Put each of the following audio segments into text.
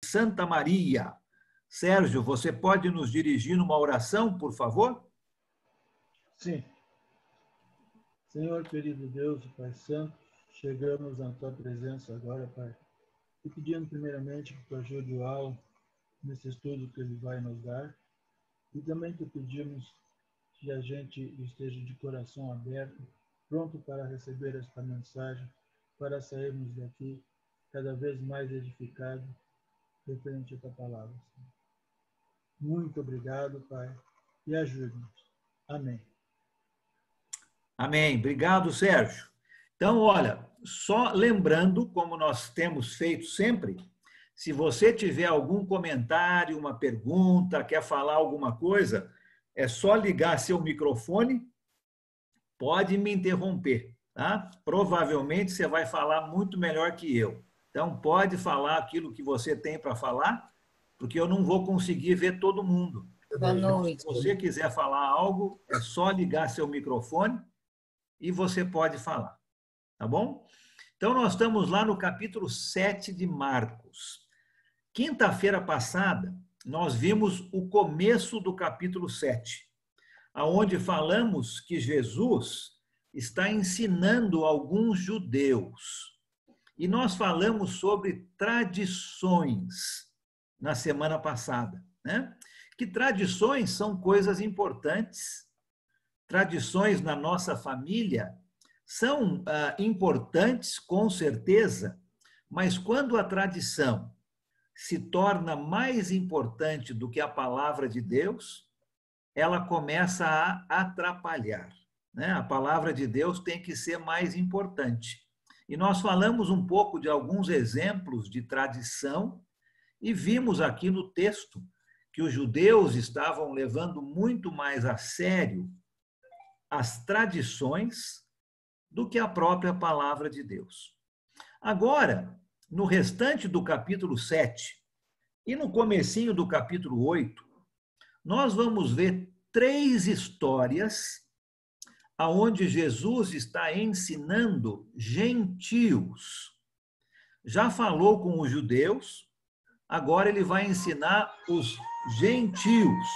Santa Maria. Sérgio, você pode nos dirigir numa oração, por favor? Sim. Senhor, querido Deus, Pai Santo, chegamos na Tua presença agora, Pai, e pedindo primeiramente que Tu ajude o Al nesse estudo que ele vai nos dar, e também te pedimos que a gente esteja de coração aberto, pronto para receber esta mensagem, para sairmos daqui cada vez mais edificados referente a Tua palavra. Muito obrigado, Pai, e ajude-nos. Amém. Amém. Obrigado, Sérgio. Então, olha, só lembrando, como nós temos feito sempre, se você tiver algum comentário, uma pergunta, quer falar alguma coisa, é só ligar seu microfone, pode me interromper, tá? Provavelmente você vai falar muito melhor que eu. Então, pode falar aquilo que você tem para falar, porque eu não vou conseguir ver todo mundo. Boa noite. Se você quiser falar algo, é só ligar seu microfone e você pode falar, tá bom? Então, nós estamos lá no capítulo 7 de Marcos. Quinta-feira passada, nós vimos o começo do capítulo 7, onde falamos que Jesus está ensinando alguns judeus. E nós falamos sobre tradições na semana passada, né? Que tradições são coisas importantes. Tradições na nossa família são importantes, com certeza, mas quando a tradição se torna mais importante do que a palavra de Deus, ela começa a atrapalhar, né? A palavra de Deus tem que ser mais importante. E nós falamos um pouco de alguns exemplos de tradição e vimos aqui no texto que os judeus estavam levando muito mais a sério as tradições do que a própria palavra de Deus. Agora, no restante do capítulo 7 e no comecinho do capítulo 8, nós vamos ver 3 histórias aonde Jesus está ensinando gentios. Já falou com os judeus, agora ele vai ensinar os gentios.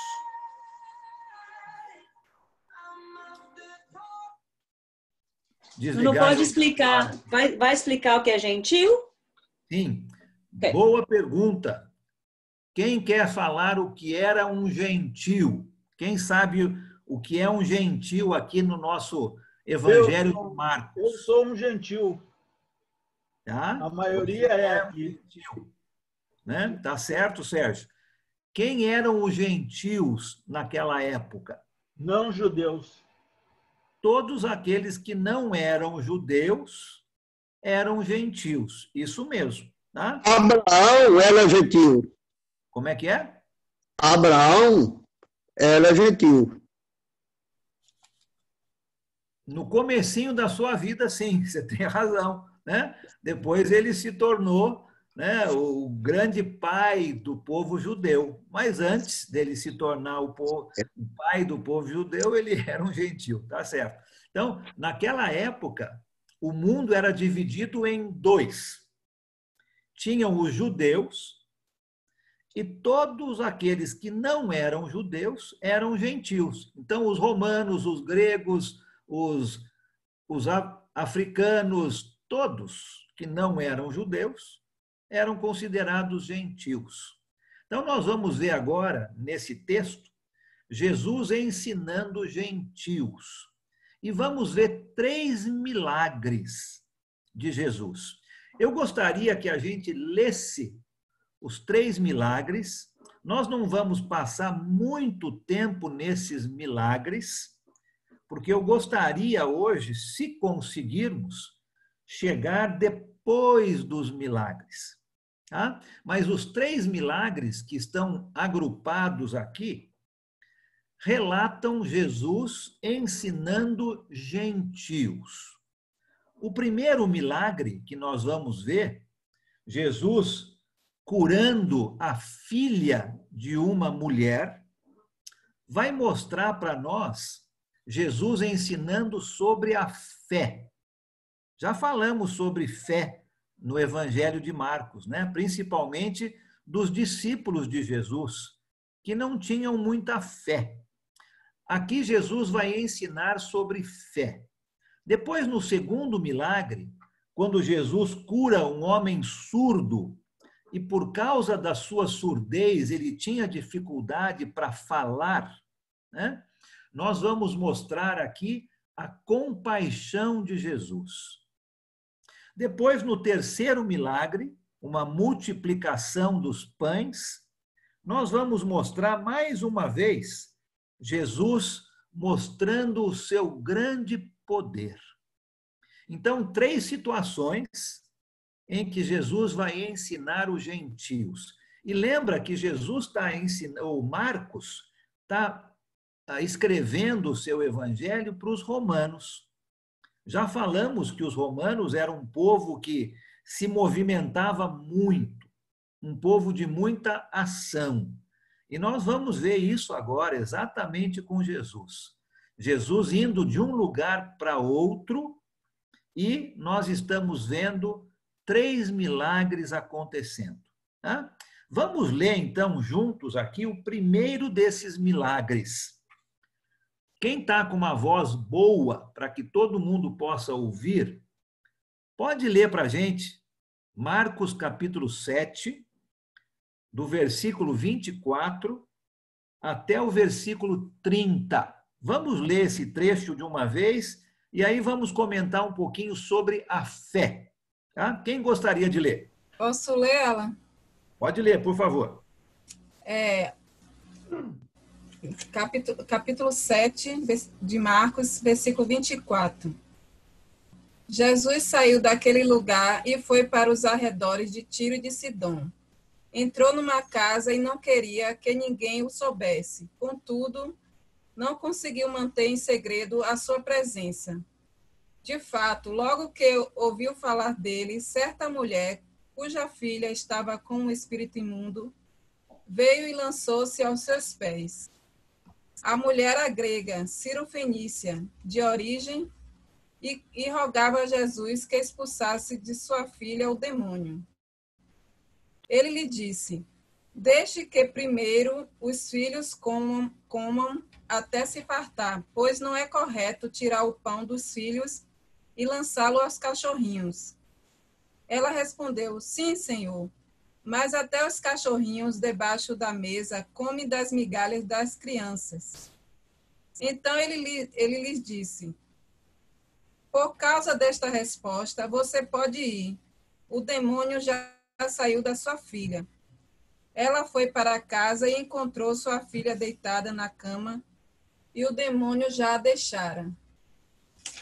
Não pode explicar. Vai explicar o que é gentil? Sim. Okay. Boa pergunta. Quem quer falar o que era um gentil? Quem sabe o que é um gentil aqui no nosso Evangelho de Marcos? Eu sou um gentil. Tá? A maioria é aqui. Gentil, né? Tá certo, Sérgio? Quem eram os gentios naquela época? Não judeus. Todos aqueles que não eram judeus eram gentios. Isso mesmo. Tá? Abraão era gentil. Como é que é? Abraão era gentil. No comecinho da sua vida, sim, você tem razão, né? Depois ele se tornou, né, o grande pai do povo judeu. Mas antes dele se tornar o pai do povo judeu, ele era um gentil, tá certo? Então, naquela época, o mundo era dividido em 2. Tinham os judeus e todos aqueles que não eram judeus eram gentios. Então, os romanos, os gregos, os africanos, todos que não eram judeus, eram considerados gentios. Então, nós vamos ver agora, nesse texto, Jesus ensinando gentios. E vamos ver 3 milagres de Jesus. Eu gostaria que a gente lesse os 3 milagres. Nós não vamos passar muito tempo nesses milagres, porque eu gostaria hoje, se conseguirmos, chegar depois dos milagres. Tá? Mas os 3 milagres que estão agrupados aqui relatam Jesus ensinando gentios. O primeiro milagre que nós vamos ver, Jesus curando a filha de uma mulher, vai mostrar para nós Jesus ensinando sobre a fé. Já falamos sobre fé no Evangelho de Marcos, né? Principalmente dos discípulos de Jesus, que não tinham muita fé. Aqui Jesus vai ensinar sobre fé. Depois, no segundo milagre, quando Jesus cura um homem surdo, e por causa da sua surdez ele tinha dificuldade para falar, né? Nós vamos mostrar aqui a compaixão de Jesus. Depois, no terceiro milagre, uma multiplicação dos pães, nós vamos mostrar mais uma vez Jesus mostrando o seu grande poder. Então, 3 situações em que Jesus vai ensinar os gentios. E lembra que Jesus está ensinando, ou Marcos está escrevendo o seu evangelho para os romanos. Já falamos que os romanos eram um povo que se movimentava muito, um povo de muita ação. E nós vamos ver isso agora exatamente com Jesus. Jesus indo de um lugar para outro, e nós estamos vendo 3 milagres acontecendo. Tá? Vamos ler, então, juntos aqui o primeiro desses milagres. Quem está com uma voz boa, para que todo mundo possa ouvir, pode ler para a gente Marcos capítulo 7, do versículo 24 até o versículo 30. Vamos ler esse trecho de uma vez e aí vamos comentar um pouquinho sobre a fé. Tá? Quem gostaria de ler? Posso ler ela? Pode ler, por favor. Capítulo 7 de Marcos, versículo 24. Jesus saiu daquele lugar e foi para os arredores de Tiro e de Sidom. Entrou numa casa e não queria que ninguém o soubesse. Contudo, não conseguiu manter em segredo a sua presença. De fato, logo que ouviu falar dele, certa mulher, cuja filha estava com um espírito imundo, veio e lançou-se aos seus pés. A mulher era grega, Cirofenícia, de origem, e rogava a Jesus que expulsasse de sua filha o demônio. Ele lhe disse: deixe que primeiro os filhos comam até se fartar, pois não é correto tirar o pão dos filhos e lançá-lo aos cachorrinhos. Ela respondeu: sim, Senhor, mas até os cachorrinhos debaixo da mesa comem das migalhas das crianças. Então ele lhes disse: por causa desta resposta, você pode ir. O demônio já saiu da sua filha. Ela foi para casa e encontrou sua filha deitada na cama, e o demônio já a deixara.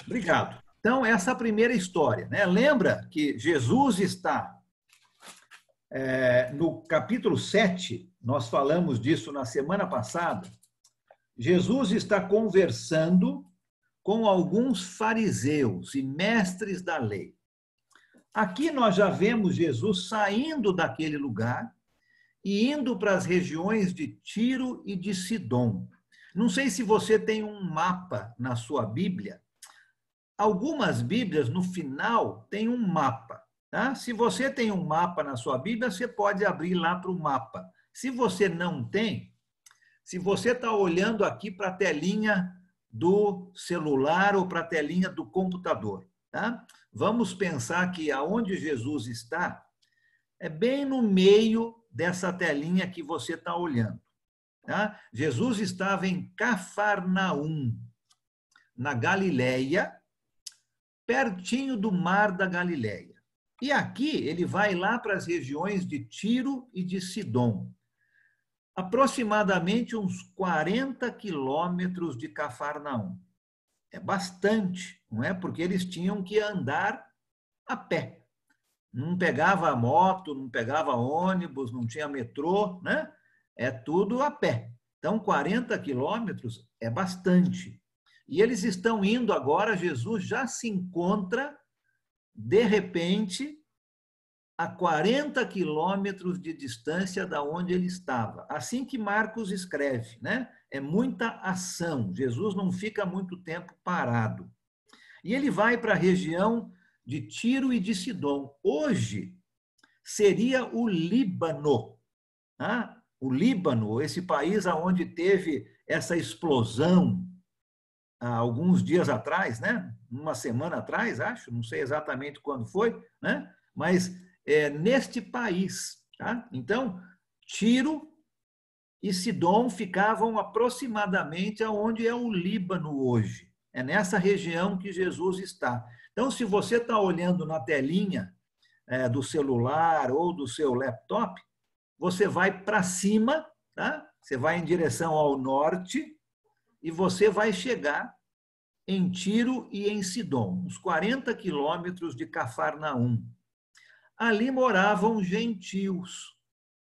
Obrigado. Então, essa é a primeira história, né? Lembra que Jesus está no capítulo 7, nós falamos disso na semana passada. Jesus está conversando com alguns fariseus e mestres da lei. Aqui nós já vemos Jesus saindo daquele lugar e indo para as regiões de Tiro e de Sidom. Não sei se você tem um mapa na sua Bíblia. Algumas Bíblias, no final, tem um mapa. Tá? Se você tem um mapa na sua Bíblia, você pode abrir lá para o mapa. Se você não tem, se você está olhando aqui para a telinha do celular ou para a telinha do computador, tá? Vamos pensar que aonde Jesus está é bem no meio dessa telinha que você está olhando. Tá? Jesus estava em Cafarnaum, na Galileia, pertinho do mar da Galileia. E aqui ele vai lá para as regiões de Tiro e de Sidom. Aproximadamente uns 40 quilômetros de Cafarnaum. É bastante, não é? Porque eles tinham que andar a pé. Não pegava moto, não pegava ônibus, não tinha metrô, né? É tudo a pé. Então, 40 quilômetros é bastante. E eles estão indo agora, Jesus já se encontra, de repente, a 40 quilômetros de distância da onde ele estava. Assim que Marcos escreve, né? É muita ação. Jesus não fica muito tempo parado. E ele vai para a região de Tiro e de Sidom. Hoje seria o Líbano, o Líbano, esse país onde teve essa explosão há alguns dias atrás, né? Uma semana atrás, acho, não sei exatamente quando foi, né? Mas neste país. Tá? Então, Tiro e Sidom ficavam aproximadamente aonde é o Líbano hoje. É nessa região que Jesus está. Então, se você está olhando na telinha do celular ou do seu laptop, você vai para cima, tá? Você vai em direção ao norte e você vai chegar em Tiro e em Sidom, uns 40 quilômetros de Cafarnaum. Ali moravam gentios,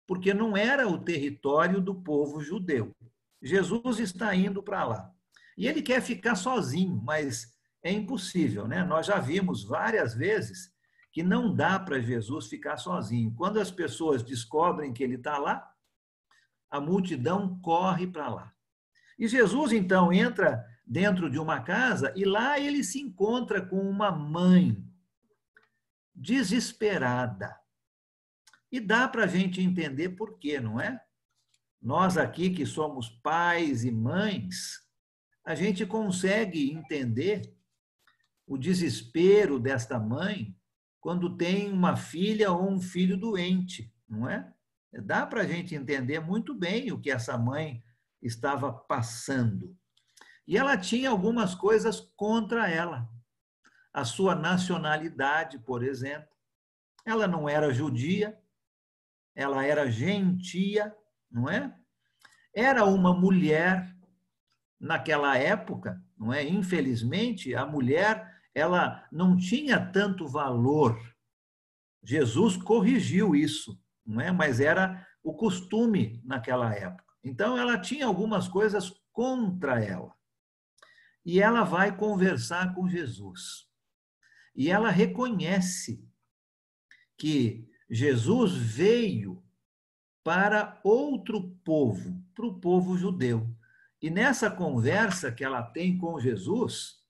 porque não era o território do povo judeu. Jesus está indo para lá. E ele quer ficar sozinho, mas é impossível, né? Nós já vimos várias vezes que não dá para Jesus ficar sozinho. Quando as pessoas descobrem que ele está lá, a multidão corre para lá. E Jesus, então, entra dentro de uma casa e lá ele se encontra com uma mãe desesperada. E dá para a gente entender por quê, não é? Nós aqui que somos pais e mães, a gente consegue entender o desespero desta mãe quando tem uma filha ou um filho doente, não é? Dá para a gente entender muito bem o que essa mãe estava passando. E ela tinha algumas coisas contra ela. A sua nacionalidade, por exemplo. Ela não era judia, ela era gentia, não é? Era uma mulher naquela época, não é? Infelizmente, a mulher, ela não tinha tanto valor. Jesus corrigiu isso, não é? Mas era o costume naquela época. Então, ela tinha algumas coisas contra ela. E ela vai conversar com Jesus. E ela reconhece que Jesus veio para outro povo, para o povo judeu. E nessa conversa que ela tem com Jesus,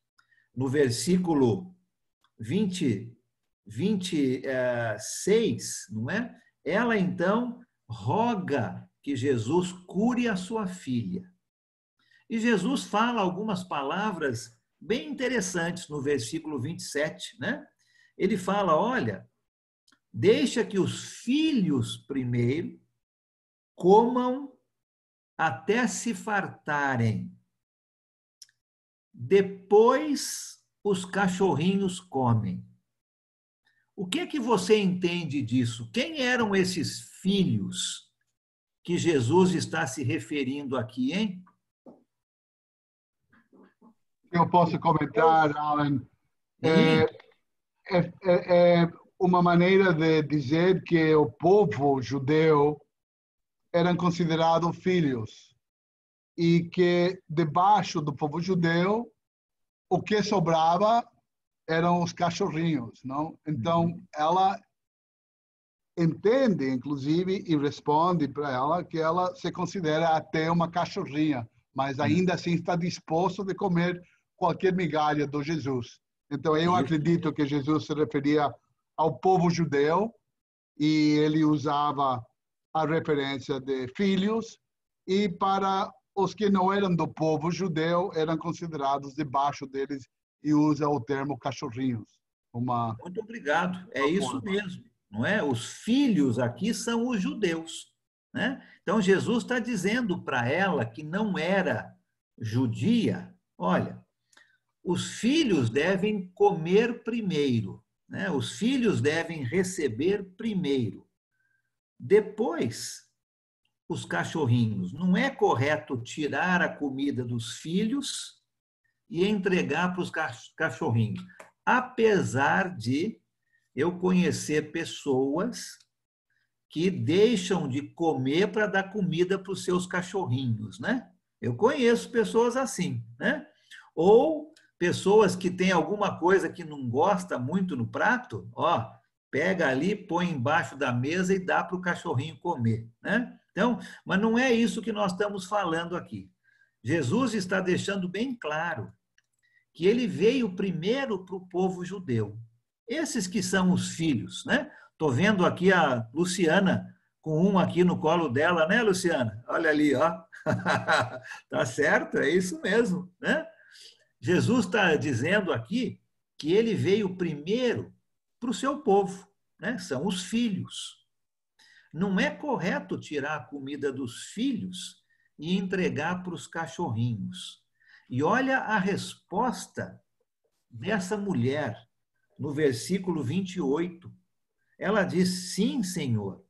no versículo 26, não é? Ela então roga que Jesus cure a sua filha. E Jesus fala algumas palavras bem interessantes no versículo 27, né? Ele fala, olha, deixa que os filhos primeiro comam até se fartarem. Depois os cachorrinhos comem. O que é que você entende disso? Quem eram esses filhos que Jesus está se referindo aqui, hein? Eu posso comentar, Alan. É uma maneira de dizer que o povo judeu eram considerados filhos e que debaixo do povo judeu o que sobrava eram os cachorrinhos, não? Então ela entende, inclusive, e responde para ela que ela se considera até uma cachorrinha, mas ainda assim está disposto de comer qualquer migalha do Jesus. Então eu acredito que Jesus se referia ao povo judeu e ele usava a referência de filhos, e para os que não eram do povo judeu eram considerados debaixo deles e usa o termo cachorrinhos. Muito obrigado. É isso mesmo, não é? Os filhos aqui são os judeus, né? Então Jesus está dizendo para ela que não era judia, olha, os filhos devem comer primeiro, né? Os filhos devem receber primeiro. Depois, os cachorrinhos. Não é correto tirar a comida dos filhos e entregar para os cachorrinhos. Apesar de eu conhecer pessoas que deixam de comer para dar comida para os seus cachorrinhos, né? Eu conheço pessoas assim, né? Ou pessoas que têm alguma coisa que não gosta muito no prato, ó, pega ali, põe embaixo da mesa e dá para o cachorrinho comer, né? Então, mas não é isso que nós estamos falando aqui. Jesus está deixando bem claro que ele veio primeiro para o povo judeu. Esses que são os filhos, né? Estou vendo aqui a Luciana com um aqui no colo dela, né, Luciana? Olha ali, ó. Tá certo, é isso mesmo, né? Jesus está dizendo aqui que ele veio primeiro para o seu povo, né? São os filhos. Não é correto tirar a comida dos filhos e entregar para os cachorrinhos. E olha a resposta dessa mulher no versículo 28. Ela diz: sim, Senhor,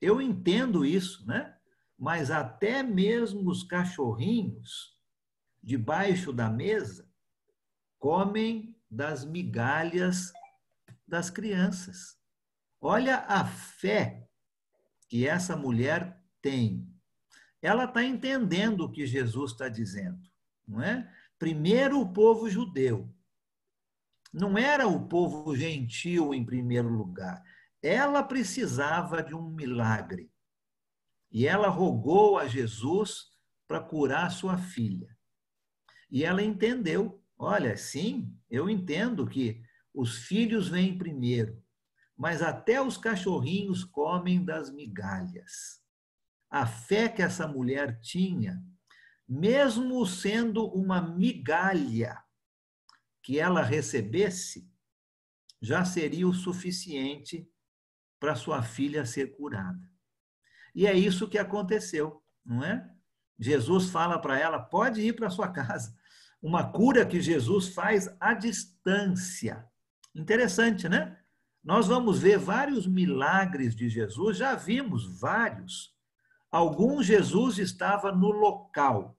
eu entendo isso, né? Mas até mesmo os cachorrinhos debaixo da mesa comem das migalhas das crianças. Olha a fé que essa mulher tem. Ela está entendendo o que Jesus está dizendo, não é? Primeiro o povo judeu. Não era o povo gentil em primeiro lugar. Ela precisava de um milagre. E ela rogou a Jesus para curar sua filha. E ela entendeu. Olha, sim, eu entendo que os filhos vêm primeiro, mas até os cachorrinhos comem das migalhas. A fé que essa mulher tinha, mesmo sendo uma migalha que ela recebesse, já seria o suficiente para sua filha ser curada. E é isso que aconteceu, não é? Jesus fala para ela: pode ir para sua casa. Uma cura que Jesus faz à distância. Interessante, né? Nós vamos ver vários milagres de Jesus, já vimos vários. Alguns Jesus estava no local,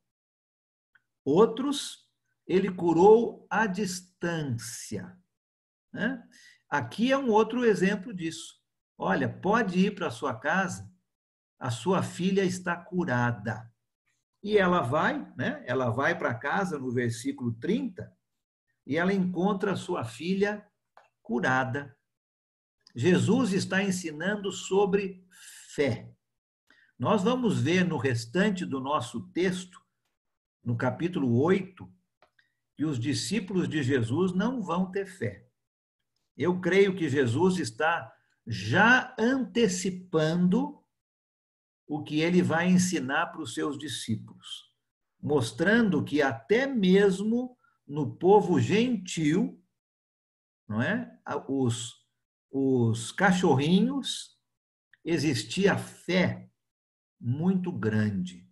outros ele curou à distância, né? Aqui é um outro exemplo disso. Olha, pode ir para sua casa, a sua filha está curada. E ela vai, né? Ela vai para casa no versículo 30 e ela encontra a sua filha curada. Jesus está ensinando sobre fé. Nós vamos ver no restante do nosso texto, no capítulo 8, que os discípulos de Jesus não vão ter fé. Eu creio que Jesus está já antecipando o que ele vai ensinar para os seus discípulos, mostrando que até mesmo no povo gentil, não é? Os cachorrinhos, existia fé muito grande.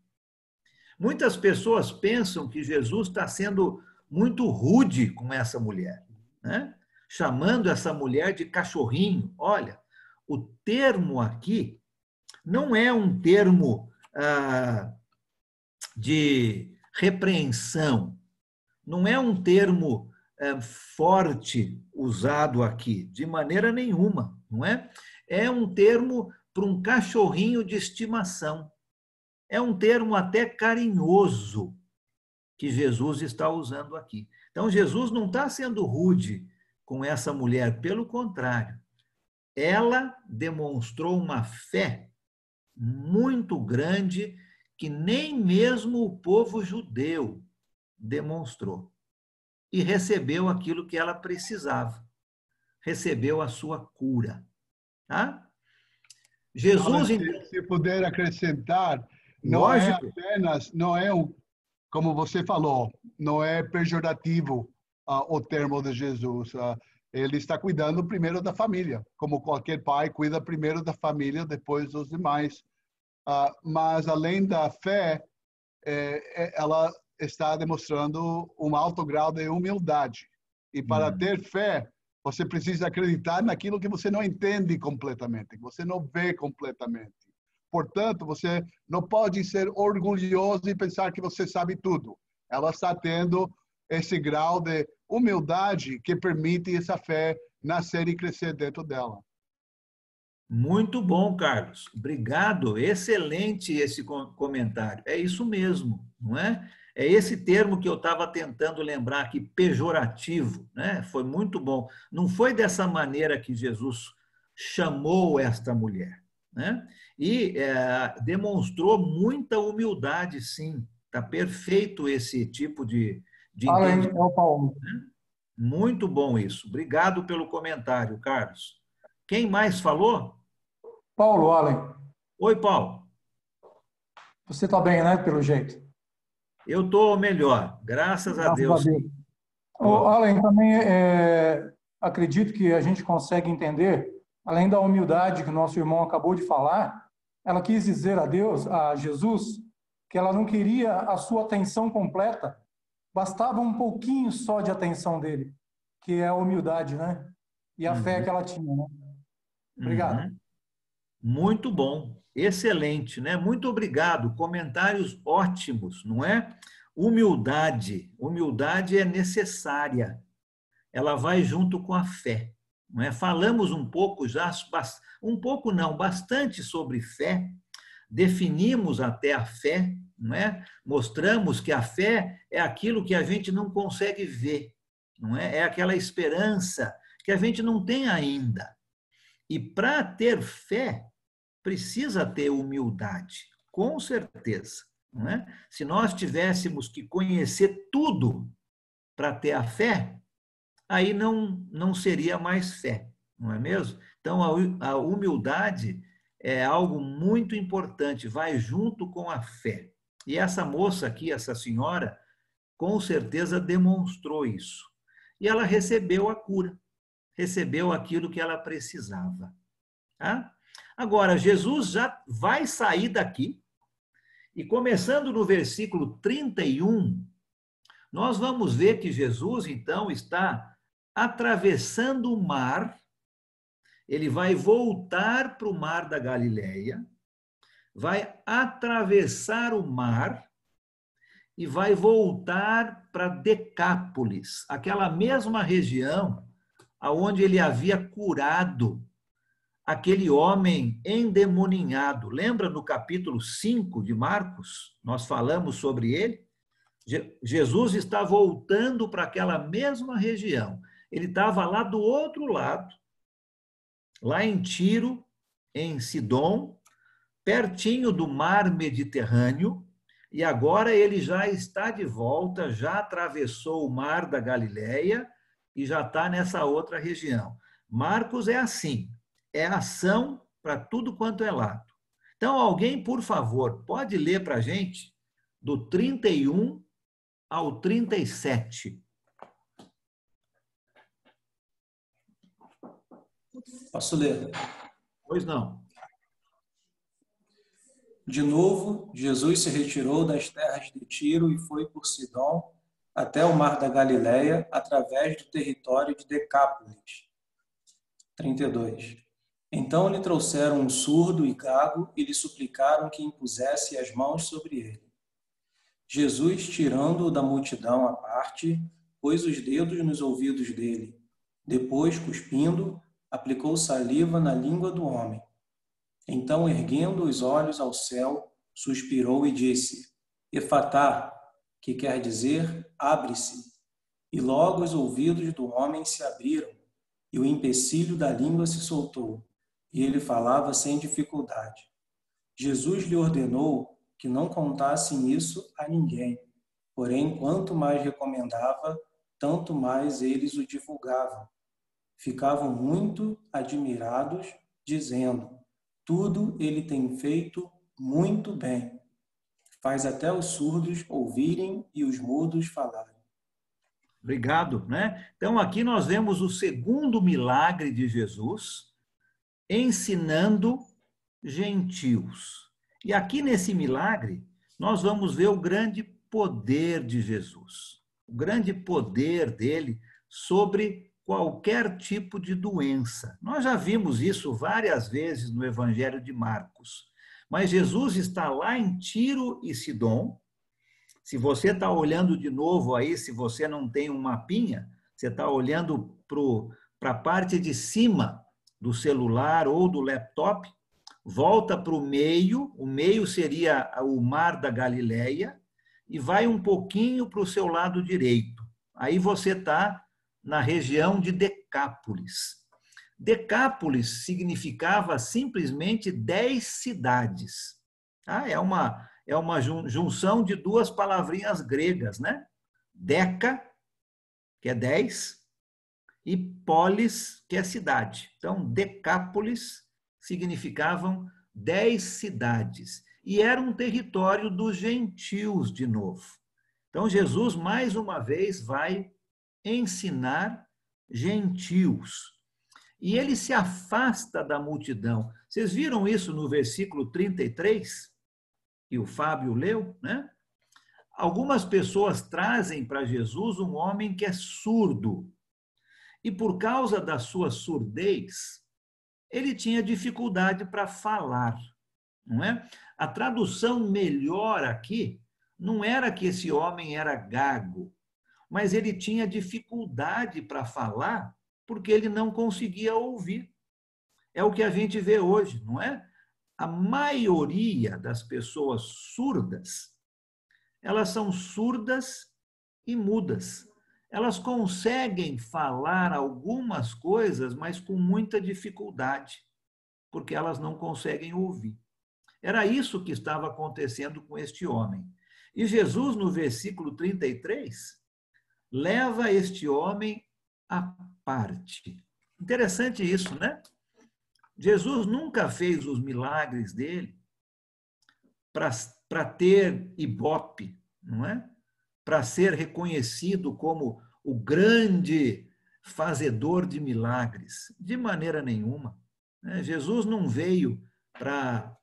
Muitas pessoas pensam que Jesus está sendo muito rude com essa mulher, né? Chamando essa mulher de cachorrinho. Olha, o termo aqui não é um termo de repreensão, não é um termo forte usado aqui, de maneira nenhuma, não é? É um termo para um cachorrinho de estimação. É um termo até carinhoso que Jesus está usando aqui. Então, Jesus não está sendo rude com essa mulher, pelo contrário. Ela demonstrou uma fé muito grande que nem mesmo o povo judeu demonstrou. E recebeu aquilo que ela precisava. Recebeu a sua cura. Tá? Jesus... Se puder acrescentar, Lógico. não é como você falou, não é pejorativo o termo de Jesus. Ele está cuidando primeiro da família, como qualquer pai cuida primeiro da família, depois dos demais. Mas, além da fé, ela está demonstrando um alto grau de humildade. E para ter fé, você precisa acreditar naquilo que você não entende completamente, que você não vê completamente. Portanto, você não pode ser orgulhoso e pensar que você sabe tudo. Ela está tendo esse grau de humildade que permite essa fé nascer e crescer dentro dela. Muito bom, Carlos. Obrigado. Excelente esse comentário. É isso mesmo, não é? É esse termo que eu estava tentando lembrar aqui, pejorativo, né? Foi muito bom. Não foi dessa maneira que Jesus chamou esta mulher, né? E demonstrou muita humildade, sim. Está perfeito esse tipo de entendimento. É o Paulo. Muito bom isso. Obrigado pelo comentário, Carlos. Quem mais falou? Paulo Allen. Oi, Paulo. Você está bem, né, pelo jeito? Eu estou melhor, graças a Graças Deus. a Deus. Allen, também acredito que a gente consegue entender, além da humildade que o nosso irmão acabou de falar, ela quis dizer a Deus, a Jesus, que ela não queria a sua atenção completa, bastava um pouquinho só de atenção dele, que é a humildade, né? E a fé que ela tinha, né? Obrigado. Uhum. Muito bom, excelente, né? Muito obrigado, comentários ótimos, não é? Humildade, humildade é necessária, ela vai junto com a fé, não é? Falamos um pouco já, um pouco não, bastante sobre fé, definimos até a fé, não é? Mostramos que a fé é aquilo que a gente não consegue ver, não é? É aquela esperança que a gente não tem ainda. E para ter fé, precisa ter humildade, com certeza, não é? Se nós tivéssemos que conhecer tudo para ter a fé, aí não seria mais fé, não é mesmo? Então, a humildade é algo muito importante, vai junto com a fé. E essa moça aqui, essa senhora, com certeza demonstrou isso. E ela recebeu a cura, recebeu aquilo que ela precisava. Tá? Agora, Jesus já vai sair daqui, e começando no versículo 31, nós vamos ver que Jesus, então, está atravessando o mar, ele vai voltar para o mar da Galileia, vai atravessar o mar e vai voltar para Decápolis, aquela mesma região aonde ele havia curado aquele homem endemoninhado. Lembra no capítulo 5 de Marcos? Nós falamos sobre ele. Jesus está voltando para aquela mesma região. Ele estava lá do outro lado, lá em Tiro, em Sidom, pertinho do mar Mediterrâneo, e agora ele já está de volta, já atravessou o mar da Galileia e já está nessa outra região. Marcos é assim, é ação para tudo quanto é lado. Então, alguém, por favor, pode ler para a gente do 31 ao 37. Posso ler? Pois não. De novo, Jesus se retirou das terras de Tiro e foi por Sidom até o mar da Galileia, através do território de Decápolis. 32. Então lhe trouxeram um surdo e gago e lhe suplicaram que impusesse as mãos sobre ele. Jesus, tirando-o da multidão à parte, pôs os dedos nos ouvidos dele. Depois, cuspindo, aplicou saliva na língua do homem. Então, erguendo os olhos ao céu, suspirou e disse: Efatá, que quer dizer, abre-se. E logo os ouvidos do homem se abriram, e o empecilho da língua se soltou, e ele falava sem dificuldade. Jesus lhe ordenou que não contassem isso a ninguém. Porém, quanto mais recomendava, tanto mais eles o divulgavam. Ficavam muito admirados, dizendo: tudo ele tem feito muito bem. Faz até os surdos ouvirem e os mudos falarem. Obrigado, né? Então, aqui nós vemos o segundo milagre de Jesus, ensinando gentios. E aqui nesse milagre, nós vamos ver o grande poder de Jesus, o grande poder dele sobre qualquer tipo de doença. Nós já vimos isso várias vezes no Evangelho de Marcos, mas Jesus está lá em Tiro e Sidom. Se você está olhando de novo aí, se você não tem um mapinha, você está olhando para a parte de cima do celular ou do laptop, volta para o meio seria o mar da Galileia, e vai um pouquinho para o seu lado direito. Aí você está na região de Decápolis. Decápolis significava simplesmente 10 cidades. É uma junção de duas palavrinhas gregas, né? Deca, que é 10, e polis, que é cidade. Então, Decápolis significavam 10 cidades. E era um território dos gentios de novo. Então, Jesus, mais uma vez, vai ensinar gentios. E ele se afasta da multidão. Vocês viram isso no versículo 33, que o Fábio leu, né? Algumas pessoas trazem para Jesus um homem que é surdo. E por causa da sua surdez, ele tinha dificuldade para falar, não é? A tradução melhor aqui não era que esse homem era gago, mas ele tinha dificuldade para falar porque ele não conseguia ouvir. É o que a gente vê hoje, não é? A maioria das pessoas surdas, elas são surdas e mudas. Elas conseguem falar algumas coisas, mas com muita dificuldade, porque elas não conseguem ouvir. Era isso que estava acontecendo com este homem. E Jesus, no versículo 33, leva este homem à parte. Interessante isso, né? Jesus nunca fez os milagres dele para ter ibope, não é? Para ser reconhecido como o grande fazedor de milagres. De maneira nenhuma. Jesus não veio para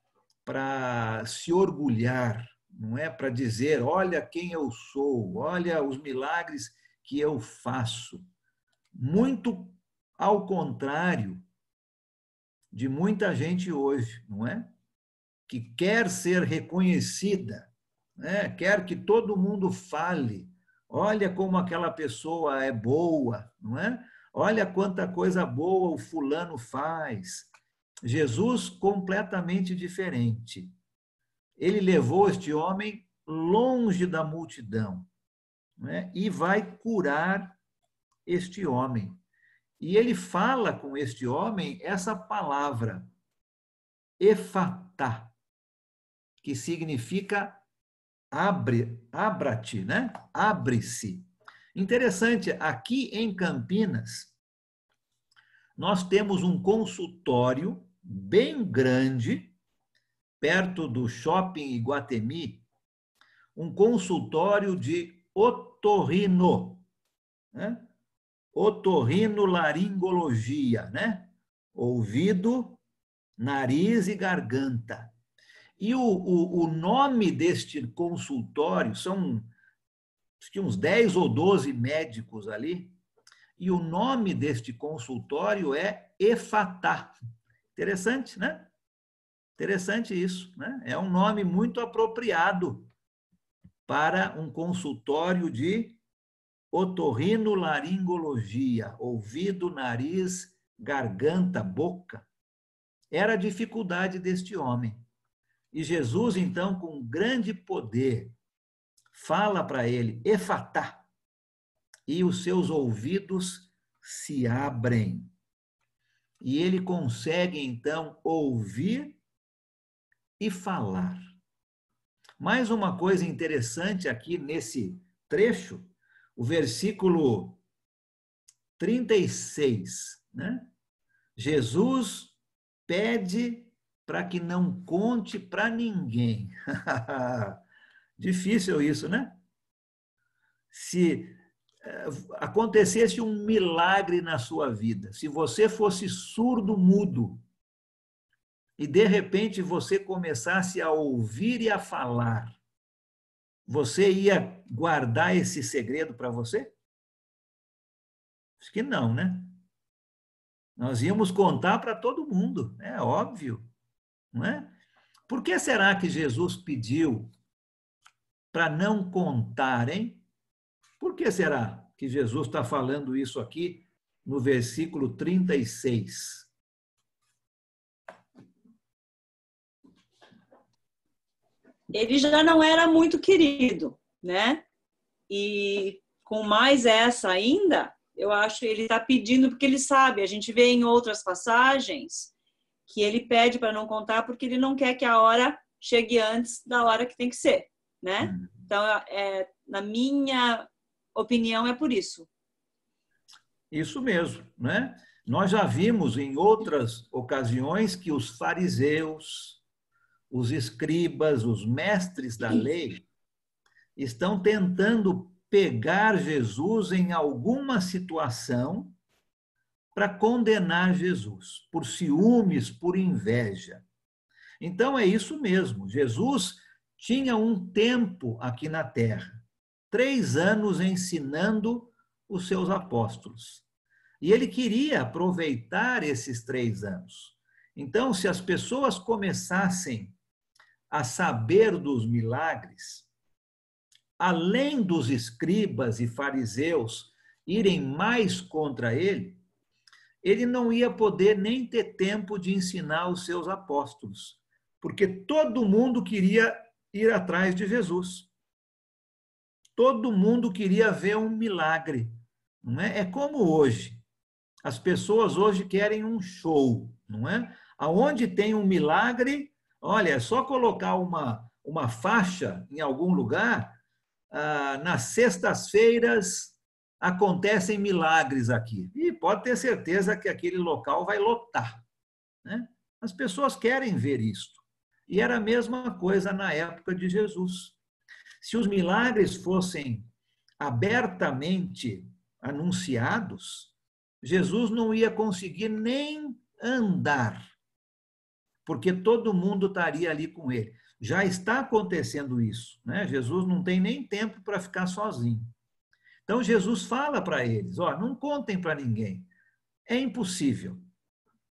se orgulhar, não é? Para dizer, olha quem eu sou, olha os milagres que eu faço. Muito ao contrário de muita gente hoje, não é? Que quer ser reconhecida, né? Quer que todo mundo fale. Olha como aquela pessoa é boa, não é? Olha quanta coisa boa o fulano faz. Jesus completamente diferente. Ele levou este homem longe da multidão, né? E vai curar este homem. E ele fala com este homem essa palavra, efatá, que significa abra-te, né? Abre-se. Interessante, aqui em Campinas, nós temos um consultório bem grande, perto do Shopping Iguatemi, um consultório de otorrino, né? Otorrinolaringologia, né? Ouvido, nariz e garganta. E o nome deste consultório, são uns 10 ou 12 médicos ali, e o nome deste consultório é Efatá. Interessante, né? Interessante isso, né? É um nome muito apropriado para um consultório de otorrinolaringologia, ouvido, nariz, garganta, boca. Era a dificuldade deste homem. E Jesus, então, com grande poder, fala para ele, efatá, e os seus ouvidos se abrem. E ele consegue, então, ouvir e falar. Mais uma coisa interessante aqui nesse trecho, o versículo 36, né? Jesus pede para que não conte para ninguém. Difícil isso, né? Se acontecesse um milagre na sua vida, se você fosse surdo-mudo e de repente você começasse a ouvir e a falar, você ia guardar esse segredo para você? Acho que não, né? Nós íamos contar para todo mundo, é óbvio, não é? Por que será que Jesus pediu para não contarem? Por que será que Jesus está falando isso aqui no versículo 36? Ele já não era muito querido, né? E com mais essa ainda, eu acho que ele está pedindo porque ele sabe. A gente vê em outras passagens que ele pede para não contar porque ele não quer que a hora chegue antes da hora que tem que ser, né? Então, na minha opinião, é por isso. Isso mesmo, né? Nós já vimos em outras ocasiões que os fariseus, os escribas, os mestres da lei, estão tentando pegar Jesus em alguma situação para condenar Jesus, por ciúmes, por inveja. Então é isso mesmo, Jesus tinha um tempo aqui na terra, 3 anos ensinando os seus apóstolos. E ele queria aproveitar esses 3 anos. Então, se as pessoas começassem a saber dos milagres, além dos escribas e fariseus irem mais contra ele, ele não ia poder nem ter tempo de ensinar os seus apóstolos, porque todo mundo queria ir atrás de Jesus. Todo mundo queria ver um milagre. Não é? É como hoje. As pessoas hoje querem um show, não é? Aonde tem um milagre, olha, é só colocar uma faixa em algum lugar, nas sextas-feiras acontecem milagres aqui. E pode ter certeza que aquele local vai lotar, né? As pessoas querem ver isto. E era a mesma coisa na época de Jesus. Se os milagres fossem abertamente anunciados, Jesus não ia conseguir nem andar, porque todo mundo estaria ali com ele. Já está acontecendo isso, né? Jesus não tem nem tempo para ficar sozinho. Então, Jesus fala para eles, ó, não contem para ninguém. É impossível.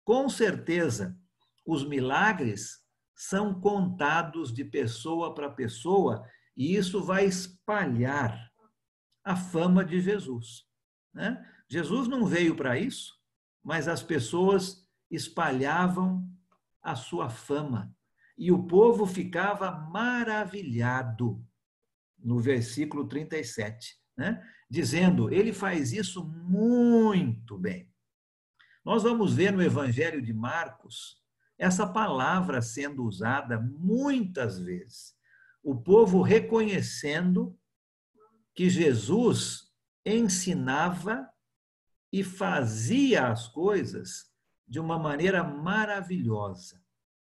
Com certeza, os milagres são contados de pessoa para pessoa e isso vai espalhar a fama de Jesus, né? Jesus não veio para isso, mas as pessoas espalhavam a sua fama. E o povo ficava maravilhado, no versículo 37, né? Dizendo, ele faz isso muito bem. Nós vamos ver no Evangelho de Marcos essa palavra sendo usada muitas vezes. O povo reconhecendo que Jesus ensinava e fazia as coisas de uma maneira maravilhosa.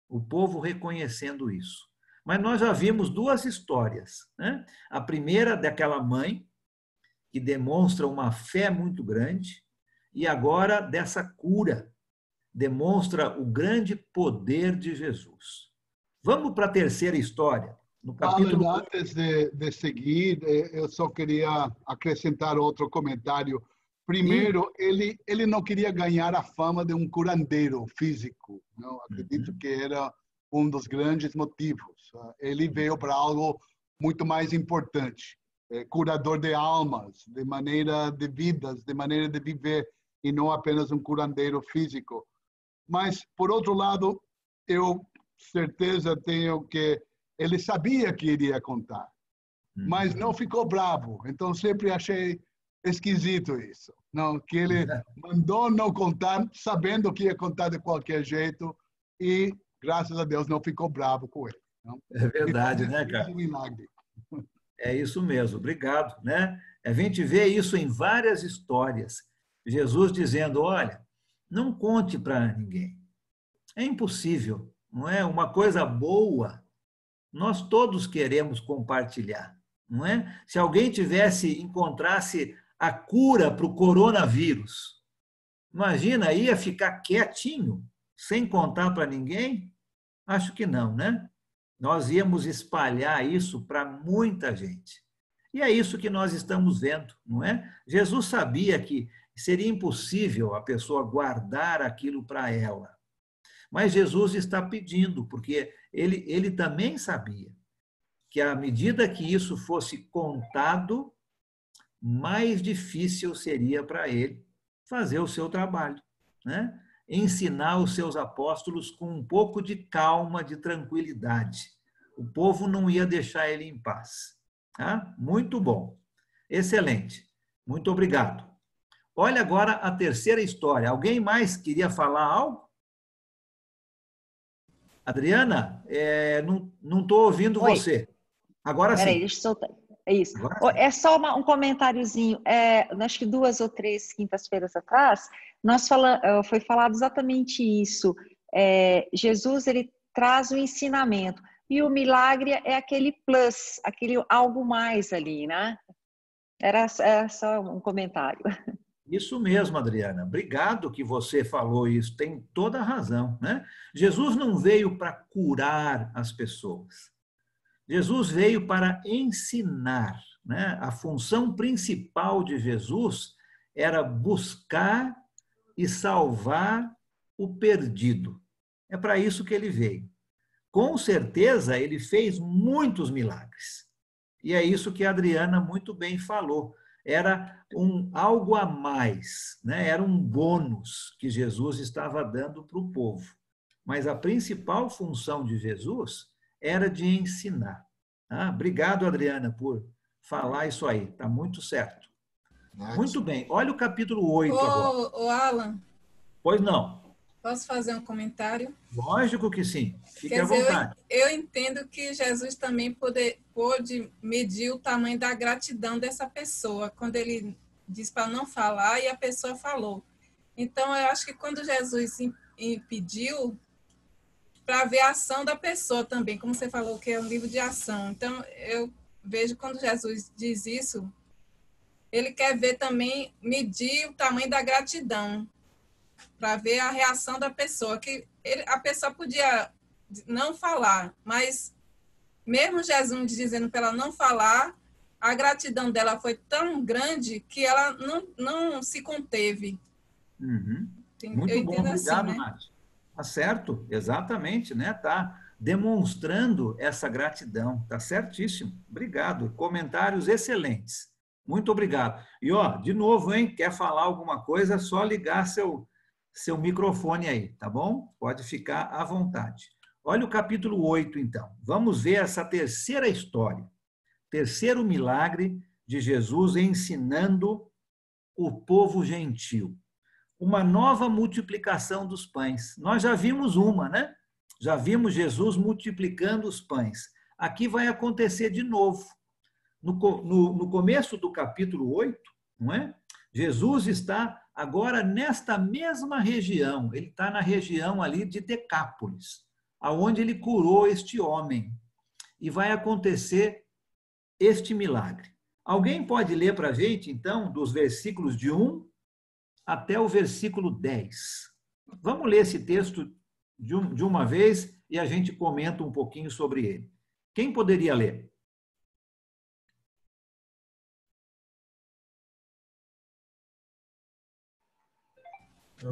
O povo reconhecendo isso. Mas nós já vimos 2 histórias, né? A primeira daquela mãe, que demonstra uma fé muito grande, e agora dessa cura, demonstra o grande poder de Jesus. Vamos para a terceira história. No capítulo... Antes de seguir, eu só queria acrescentar outro comentário. Primeiro, ele não queria ganhar a fama de um curandeiro físico. Não? Acredito que era um dos grandes motivos. Ele veio para algo muito mais importante. Curador de almas, de maneira de vidas, de maneira de viver, e não apenas um curandeiro físico. Mas, por outro lado, eu certeza tenho que ele sabia que iria contar, mas não ficou bravo. Então, sempre achei esquisito isso. Não, que ele mandou não contar, sabendo que ia contar de qualquer jeito, e, graças a Deus, não ficou bravo com ele. Não? É verdade, né, cara? Um milagre. É isso mesmo, obrigado, né? A gente vê isso em várias histórias. Jesus dizendo, olha, não conte para ninguém. É impossível, não é? Uma coisa boa, nós todos queremos compartilhar, não é? Se alguém encontrasse a cura para o coronavírus, imagina, ia ficar quietinho, sem contar para ninguém? Acho que não, né? Nós íamos espalhar isso para muita gente. E é isso que nós estamos vendo, não é? Jesus sabia que seria impossível a pessoa guardar aquilo para ela. Mas Jesus está pedindo, porque ele também sabia que à medida que isso fosse contado, mais difícil seria para ele fazer o seu trabalho, né? Ensinar os seus apóstolos com um pouco de calma, de tranquilidade. O povo não ia deixar ele em paz. Tá? Muito bom. Excelente. Muito obrigado. Olha agora a terceira história. Alguém mais queria falar algo? Adriana, não estou ouvindo Oi. você. Agora sim. Peraí, deixa eu soltar. É isso. É só um comentáriozinho. Acho que 2 ou 3 quintas-feiras atrás, foi falado exatamente isso. Jesus, ele traz o ensinamento. E o milagre é aquele plus, aquele algo mais ali, né? Era só um comentário. Isso mesmo, Adriana. Obrigado que você falou isso. Tem toda a razão, né? Jesus não veio para curar as pessoas. Jesus veio para ensinar, né? A função principal de Jesus era buscar e salvar o perdido. É para isso que ele veio. Com certeza, ele fez muitos milagres. E é isso que a Adriana muito bem falou. Era algo a mais, né? Era um bônus que Jesus estava dando para o povo. Mas a principal função de Jesus era de ensinar. Obrigado, Adriana, por falar isso aí. Está muito certo. Muito bem. Olha o capítulo 8 agora. Ô, Alan. Pois não. Posso fazer um comentário? Lógico que sim. Fique à vontade. Eu entendo que Jesus também pôde medir o tamanho da gratidão dessa pessoa, quando ele disse para não falar e a pessoa falou. Então, eu acho que quando Jesus impediu, para ver a ação da pessoa também, como você falou, que é um livro de ação. Então, eu vejo quando Jesus diz isso, ele quer ver também, medir o tamanho da gratidão, para ver a reação da pessoa, a pessoa podia não falar, mas mesmo Jesus dizendo para ela não falar, a gratidão dela foi tão grande que ela não se conteve. Uhum. Muito bom, obrigado, assim, né? Nath. Tá certo, exatamente, né? Tá demonstrando essa gratidão, tá certíssimo. Obrigado, comentários excelentes. Muito obrigado. E, de novo, hein, quer falar alguma coisa, é só ligar seu microfone aí, tá bom? Pode ficar à vontade. Olha o capítulo 8, então. Vamos ver essa terceira história. Terceiro milagre de Jesus ensinando o povo gentil. Uma nova multiplicação dos pães. Nós já vimos uma, né? Já vimos Jesus multiplicando os pães. Aqui vai acontecer de novo. No começo do capítulo 8, não é? Jesus está agora nesta mesma região. Ele está na região ali de Decápolis, aonde ele curou este homem. E vai acontecer este milagre. Alguém pode ler para a gente, então, dos versículos de 1 até o versículo 10. Vamos ler esse texto de uma vez e a gente comenta um pouquinho sobre ele. Quem poderia ler?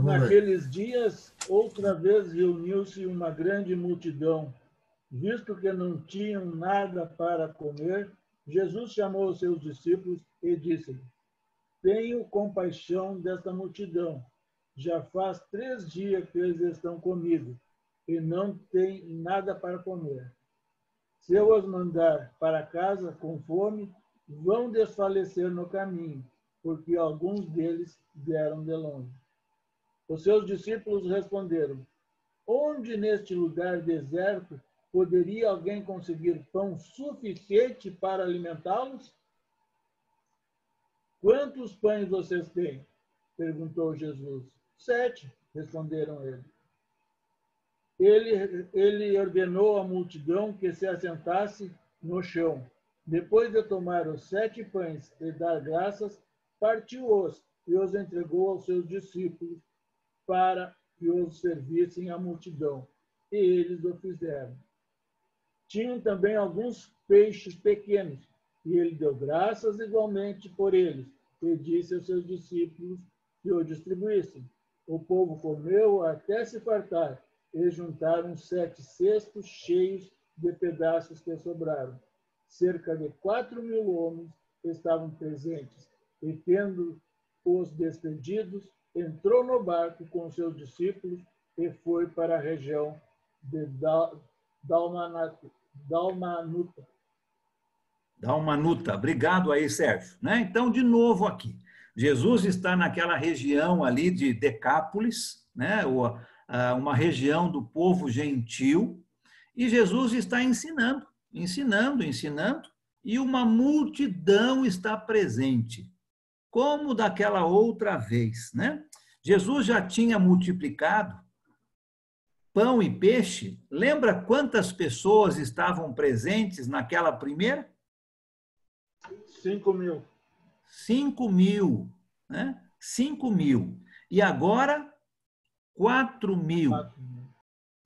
Naqueles dias, outra vez reuniu-se uma grande multidão. Visto que não tinham nada para comer, Jesus chamou os seus discípulos e disse-lhes: Tenho compaixão desta multidão. Já faz 3 dias que eles estão comigo e não têm nada para comer. Se eu os mandar para casa com fome, vão desfalecer no caminho, porque alguns deles vieram de longe. Os seus discípulos responderam: Onde neste lugar deserto poderia alguém conseguir pão suficiente para alimentá-los? Quantos pães vocês têm? Perguntou Jesus. 7, responderam eles. Ele ordenou à multidão que se assentasse no chão. Depois de tomar os 7 pães e dar graças, partiu-os e os entregou aos seus discípulos para que os servissem à multidão. E eles o fizeram. Tinham também alguns peixes pequenos, e ele deu graças igualmente por eles, e disse aos seus discípulos que o distribuíssem. O povo comeu até se fartar, e juntaram 7 cestos cheios de pedaços que sobraram. Cerca de 4.000 homens estavam presentes, e tendo-os despedidos, entrou no barco com seus discípulos e foi para a região de Dalmanuta. Obrigado aí, Sérgio. Então, de novo aqui. Jesus está naquela região ali de Decápolis, né? Uma região do povo gentil, e Jesus está ensinando. e uma multidão está presente, como daquela outra vez, né? Jesus já tinha multiplicado pão e peixe. Lembra quantas pessoas estavam presentes naquela primeira? 5.000. 5.000, né? 5.000. E agora, 4.000.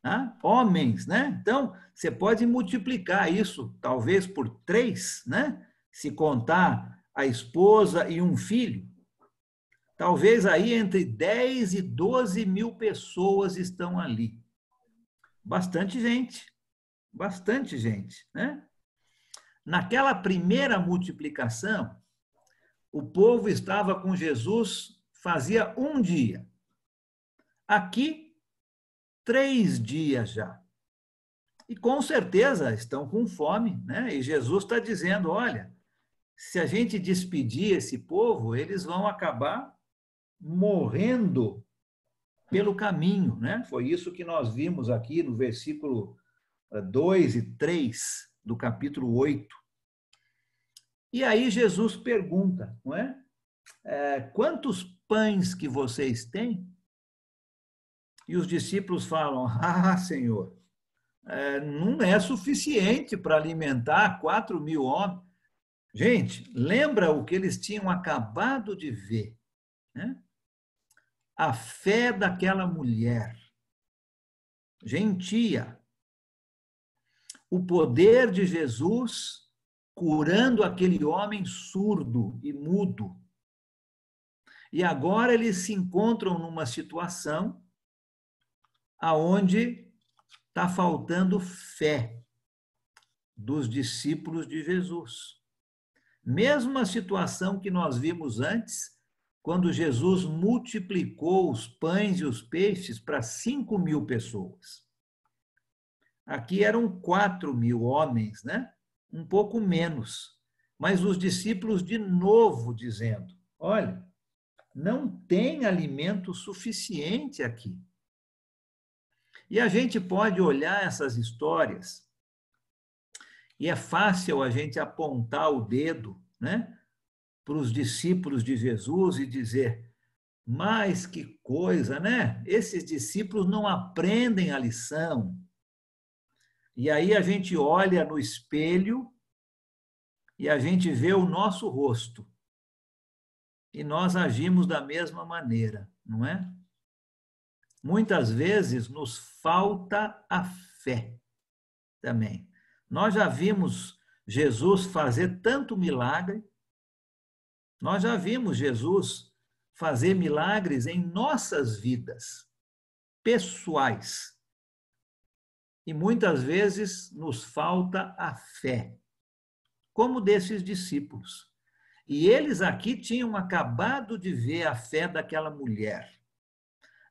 Tá? Homens, né? Então, você pode multiplicar isso, talvez por 3, né? Se contar a esposa e um filho. Talvez aí entre 10 e 12 mil pessoas estão ali. Bastante gente, né? Naquela primeira multiplicação, o povo estava com Jesus fazia um dia. Aqui, 3 dias já. E com certeza estão com fome, né? E Jesus está dizendo, olha, se a gente despedir esse povo, eles vão acabar morrendo pelo caminho, né? Foi isso que nós vimos aqui no versículo 2 e 3 do capítulo 8. E aí Jesus pergunta, não é? Quantos pães que vocês têm? E os discípulos falam, Senhor, não é suficiente para alimentar 4.000 homens. Gente, lembra o que eles tinham acabado de ver, né? A fé daquela mulher, gentia, o poder de Jesus curando aquele homem surdo e mudo. E agora eles se encontram numa situação aonde está faltando fé dos discípulos de Jesus. Mesma situação que nós vimos antes, quando Jesus multiplicou os pães e os peixes para 5.000 pessoas. Aqui eram 4.000 homens, né? Um pouco menos. Mas os discípulos de novo dizendo, olha, não tem alimento suficiente aqui. E a gente pode olhar essas histórias e é fácil a gente apontar o dedo, né, para os discípulos de Jesus e dizer, mas que coisa, né? Esses discípulos não aprendem a lição. E aí a gente olha no espelho e a gente vê o nosso rosto. E nós agimos da mesma maneira, não é? Muitas vezes nos falta a fé também. Nós já vimos Jesus fazer tanto milagre, nós já vimos Jesus fazer milagres em nossas vidas pessoais. E muitas vezes nos falta a fé, como desses discípulos. E eles aqui tinham acabado de ver a fé daquela mulher.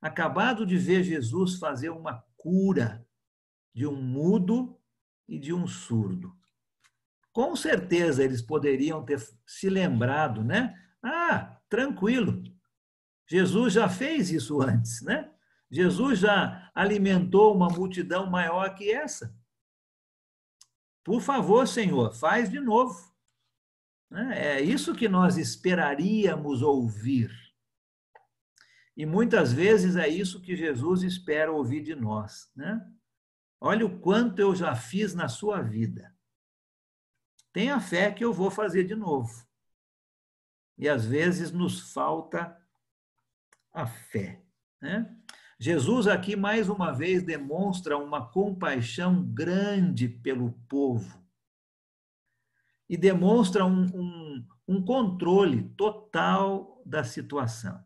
Acabado de ver Jesus fazer uma cura de um mudo e de um surdo. Com certeza eles poderiam ter se lembrado, né? Tranquilo. Jesus já fez isso antes, né? Jesus já alimentou uma multidão maior que essa. Por favor, Senhor, faz de novo. É isso que nós esperaríamos ouvir. E muitas vezes é isso que Jesus espera ouvir de nós, né? Olha o quanto eu já fiz na sua vida. Tenha fé que eu vou fazer de novo. E às vezes nos falta a fé, né? Jesus aqui mais uma vez demonstra uma compaixão grande pelo povo e demonstra um controle total da situação.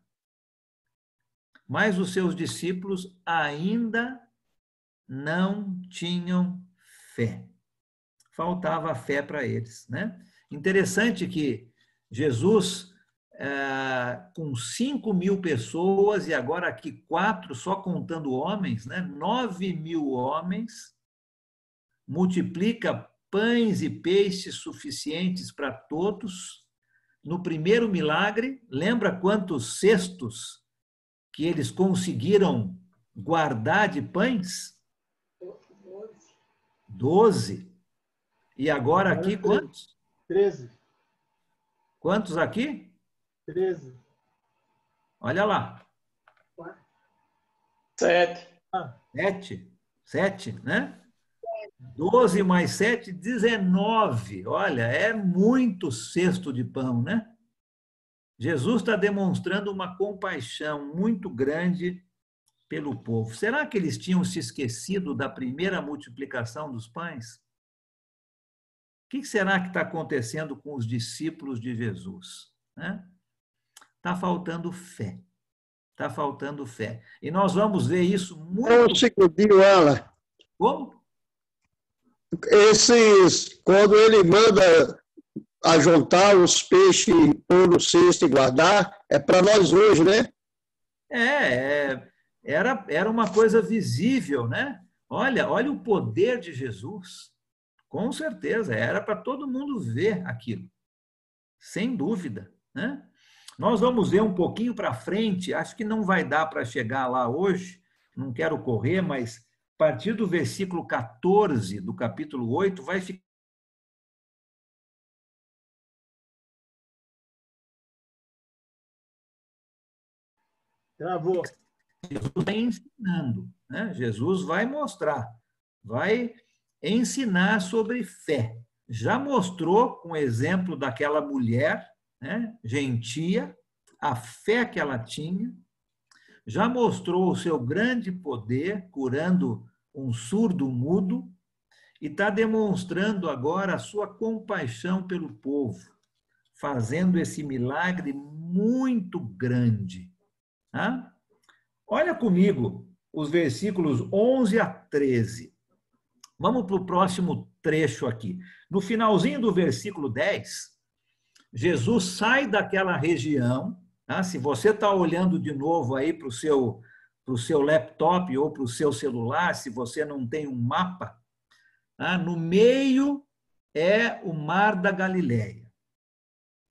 Mas os seus discípulos ainda não tinham fé. Faltava fé para eles, né? Interessante que Jesus, com 5.000 pessoas, e agora aqui 4, só contando homens, né? 9.000 homens, multiplica pães e peixes suficientes para todos. No primeiro milagre, lembra quantos cestos que eles conseguiram guardar de pães? 12. E agora aqui quantos? 13. Quantos aqui? 13. Olha lá. 7. 7, né? 12 mais 7, 19. Olha, é muito cesto de pão, né? Jesus está demonstrando uma compaixão muito grande pelo povo. Será que eles tinham se esquecido da primeira multiplicação dos pães? O que será que está acontecendo com os discípulos de Jesus? Está faltando fé. Está faltando fé. E nós vamos ver isso muito... É o segundinho, ela. Como? Quando ele manda ajuntar os peixes, pôr no cesto e guardar, é para nós hoje, né? Era uma coisa visível, né? Olha o poder de Jesus. Com certeza, era para todo mundo ver aquilo. Sem dúvida, né? Nós vamos ver um pouquinho para frente, acho que não vai dar para chegar lá hoje, não quero correr, mas a partir do versículo 14 do capítulo 8 vai ficar... Travou. Jesus está ensinando, né? Jesus vai mostrar, vai ensinar sobre fé. Já mostrou com o exemplo daquela mulher, né, gentia, a fé que ela tinha, já mostrou o seu grande poder, curando um surdo mudo, e está demonstrando agora a sua compaixão pelo povo, fazendo esse milagre muito grande. Tá? Olha comigo os versículos 11 a 13. Vamos para o próximo trecho aqui. No finalzinho do versículo 10, Jesus sai daquela região. Tá? Se você está olhando de novo aí para o seu laptop ou para o seu celular, se você não tem um mapa, tá? No meio é o Mar da Galileia.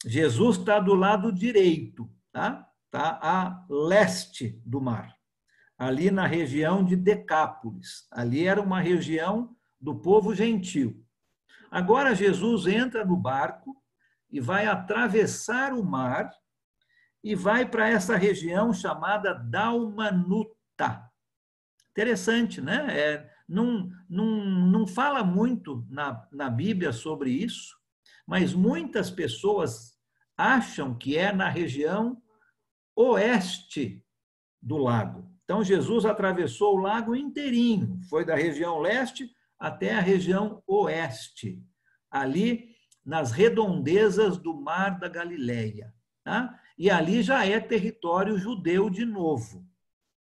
Jesus está do lado direito, tá? Está a leste do mar, ali na região de Decápolis. Ali era uma região do povo gentil. Agora Jesus entra no barco e vai atravessar o mar e vai para essa região chamada Dalmanuta. Interessante, né? Não fala muito na Bíblia sobre isso, mas muitas pessoas acham que é na região oeste do lago. Então, Jesus atravessou o lago inteirinho, foi da região leste até a região oeste, ali nas redondezas do Mar da Galileia. Tá? E ali já é território judeu de novo.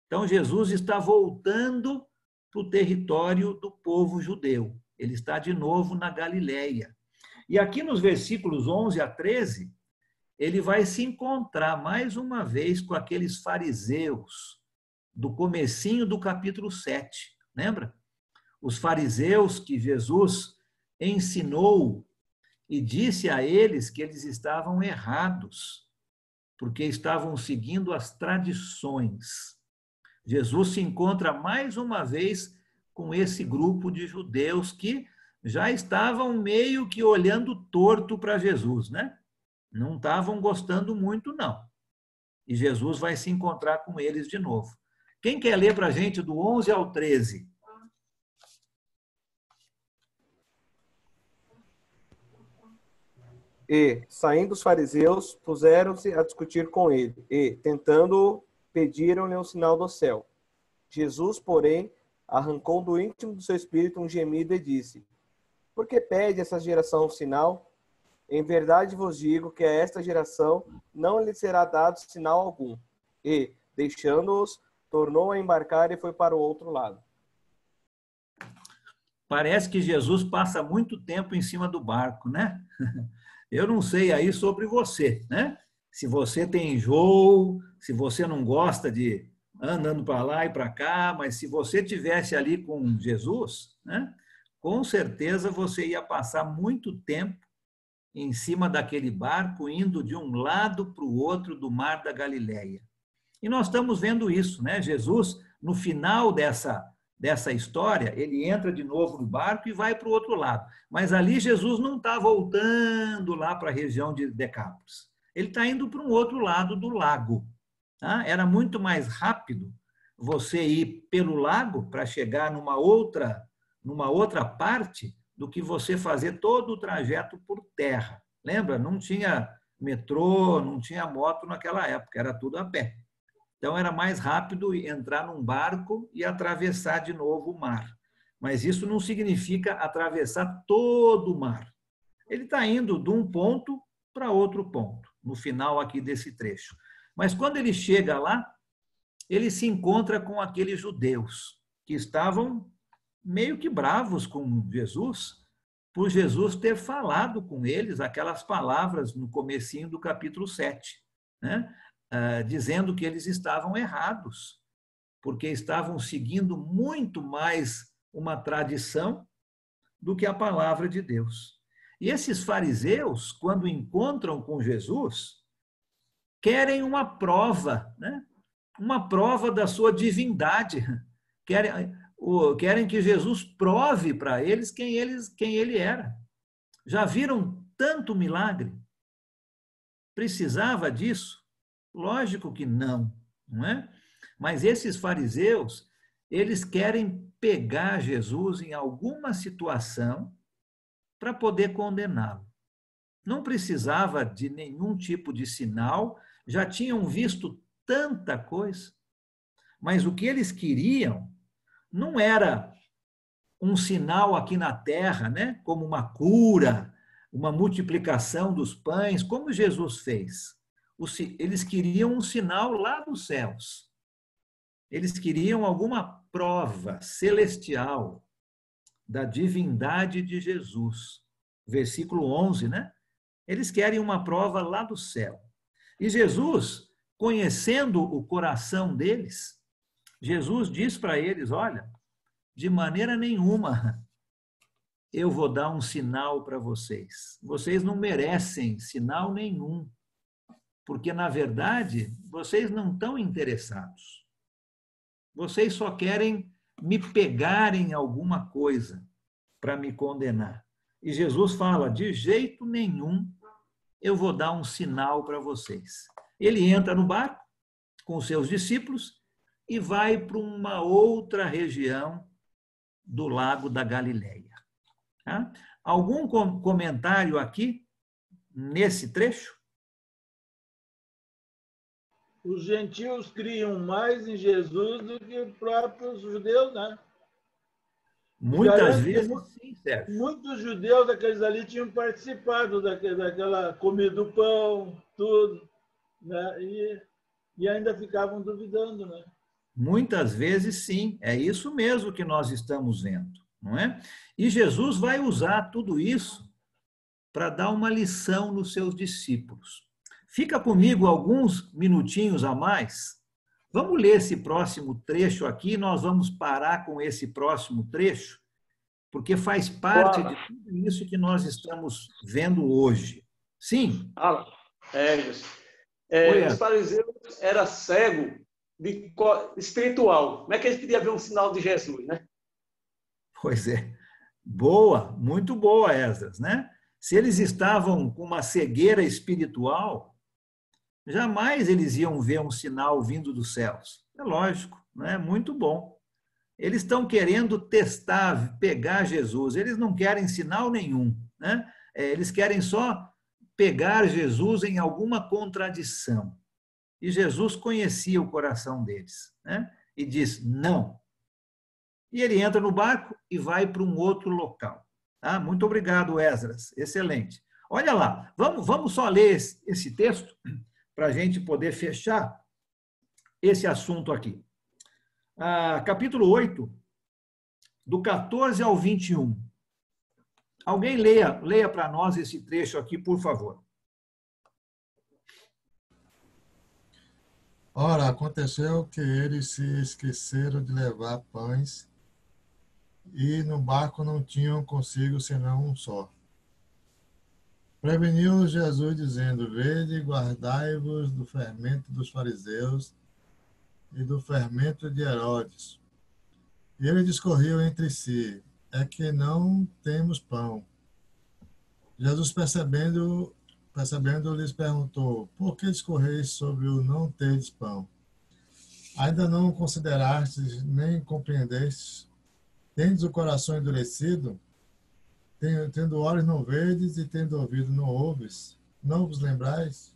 Então, Jesus está voltando para o território do povo judeu. Ele está de novo na Galileia. E aqui nos versículos 11 a 13, ele vai se encontrar mais uma vez com aqueles fariseus do comecinho do capítulo 7. Lembra? Os fariseus que Jesus ensinou e disse a eles que eles estavam errados, porque estavam seguindo as tradições. Jesus se encontra mais uma vez com esse grupo de judeus que já estavam meio que olhando torto para Jesus, né? Não estavam gostando muito, não. E Jesus vai se encontrar com eles de novo. Quem quer ler para a gente do 11 ao 13? E, saindo os fariseus, puseram-se a discutir com ele, e, tentando-o, pediram-lhe um sinal do céu. Jesus, porém, arrancou do íntimo do seu espírito um gemido e disse: Por que pede essa geração um sinal? Em verdade vos digo que a esta geração não lhe será dado sinal algum. E, deixando-os, tornou a embarcar e foi para o outro lado. Parece que Jesus passa muito tempo em cima do barco, né? Eu não sei aí sobre você, né? Se você tem enjoo, se você não gosta de andando para lá e para cá, mas se você tivesse ali com Jesus, né? Com certeza você ia passar muito tempo em cima daquele barco, indo de um lado para o outro do Mar da Galileia. E nós estamos vendo isso, né? Jesus, no final dessa história, ele entra de novo no barco e vai para o outro lado. Mas ali Jesus não está voltando lá para a região de Decápolis. Ele está indo para um outro lado do lago. Tá? Era muito mais rápido você ir pelo lago para chegar numa outra parte do que você fazer todo o trajeto por terra. Lembra? Não tinha metrô, não tinha moto naquela época, era tudo a pé. Então, era mais rápido entrar num barco e atravessar de novo o mar. Mas isso não significa atravessar todo o mar. Ele está indo de um ponto para outro ponto, no final aqui desse trecho. Mas quando ele chega lá, ele se encontra com aqueles judeus que estavam meio que bravos com Jesus, por Jesus ter falado com eles aquelas palavras no comecinho do capítulo 7, né? Dizendo que eles estavam errados, porque estavam seguindo muito mais uma tradição do que a palavra de Deus. E esses fariseus, quando encontram com Jesus, querem uma prova, né? Uma prova da sua divindade. Querem que Jesus prove para eles quem ele era. Já viram tanto milagre? Precisava disso? Lógico que não, não é? Mas esses fariseus, eles querem pegar Jesus em alguma situação para poder condená-lo. Não precisava de nenhum tipo de sinal, já tinham visto tanta coisa. Mas o que eles queriam não era um sinal aqui na terra, né? Como uma cura, uma multiplicação dos pães, como Jesus fez. Eles queriam um sinal lá dos céus. Eles queriam alguma prova celestial da divindade de Jesus. Versículo 11, né? Eles querem uma prova lá do céu. E Jesus, conhecendo o coração deles, Jesus diz para eles, olha, de maneira nenhuma eu vou dar um sinal para vocês. Vocês não merecem sinal nenhum. Porque, na verdade, vocês não estão interessados. Vocês só querem me pegar em alguma coisa para me condenar. E Jesus fala, de jeito nenhum eu vou dar um sinal para vocês. Ele entra no barco com os seus discípulos e vai para uma outra região do Lago da Galileia. Tá? Algum comentário aqui nesse trecho? Os gentios criam mais em Jesus do que os próprios judeus, né? Muitas vezes, sim, Sérgio. Muitos judeus, aqueles ali, tinham participado daquela comida do pão, tudo, né? E ainda ficavam duvidando, né? Muitas vezes, sim. É isso mesmo que nós estamos vendo, não é? E Jesus vai usar tudo isso para dar uma lição nos seus discípulos. Fica comigo alguns minutinhos a mais. Vamos ler esse próximo trecho aqui, nós vamos parar com esse próximo trecho, porque faz parte de tudo isso que nós estamos vendo hoje. Sim? Os fariseus eram cegos espiritual. Como é que eles podiam ver um sinal de Jesus, né? Pois é. Boa, muito boa, Esdras, né? Se eles estavam com uma cegueira espiritual, jamais eles iam ver um sinal vindo dos céus. É lógico, né? Muito bom. Eles estão querendo testar, pegar Jesus. Eles não querem sinal nenhum, né? Eles querem só pegar Jesus em alguma contradição. E Jesus conhecia o coração deles, né? E diz, não. E ele entra no barco e vai para um outro local. Tá? Muito obrigado, Esdras. Excelente. Olha lá, vamos só ler esse texto para a gente poder fechar esse assunto aqui. Capítulo 8, do 14 ao 21. Alguém leia para nós esse trecho aqui, por favor. Ora, aconteceu que eles se esqueceram de levar pães e no barco não tinham consigo senão um só. Preveniu Jesus dizendo, vede e guardai-vos do fermento dos fariseus e do fermento de Herodes. E eles discorriam entre si: é que não temos pão. Jesus, percebendo, lhes perguntou: por que discorreis sobre o não teres pão? Ainda não considerastes, nem compreendestes? Tendes o coração endurecido? Tendo olhos não vedes e tendo ouvido não ouves? Não vos lembrais?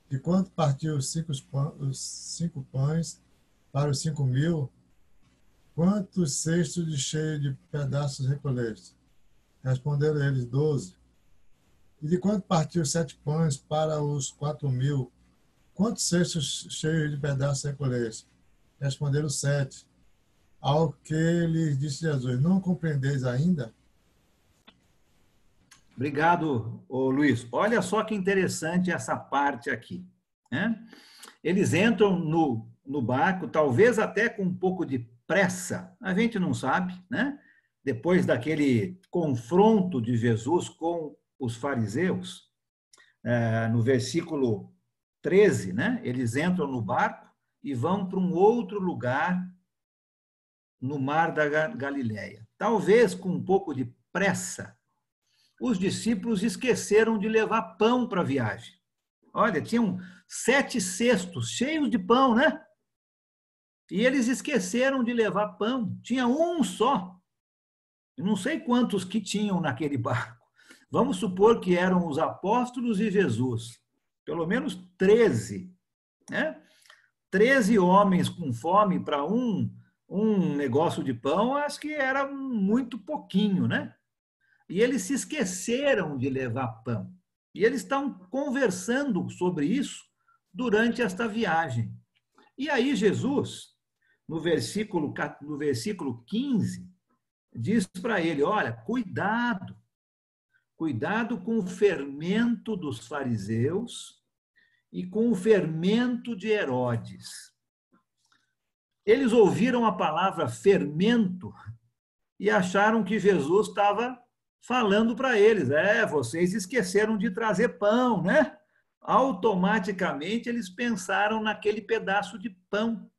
De quanto partiu os 5 pães para os 5.000? Quantos cestos de cheio de pedaços recolheste? Responderam eles: 12. E de quanto partiu 7 pães para os 4.000? Quantos cestos cheios de pedaços recolheste? Responderam 7. Ao que lhes disse Jesus: não compreendeis ainda? Obrigado, Luiz. Olha só que interessante essa parte aqui, né? Eles entram no barco, talvez até com um pouco de pressa, a gente não sabe, né? Depois daquele confronto de Jesus com os fariseus, no versículo 13, né? Eles entram no barco e vão para um outro lugar no mar da Galileia. Talvez com um pouco de pressa, os discípulos esqueceram de levar pão para a viagem. Olha, tinham 7 cestos cheios de pão, né? E eles esqueceram de levar pão. Tinha um só. Eu não sei quantos que tinham naquele barco. Vamos supor que eram os apóstolos e Jesus. Pelo menos 13, né? 13 homens com fome para um negócio de pão, acho que era muito pouquinho, né? E eles se esqueceram de levar pão. E eles estão conversando sobre isso durante esta viagem. E aí Jesus, no versículo 15, diz para ele: olha, cuidado com o fermento dos fariseus e com o fermento de Herodes. Eles ouviram a palavra fermento e acharam que Jesus estava falando para eles: vocês esqueceram de trazer pão, né? Automaticamente eles pensaram naquele pedaço de pão.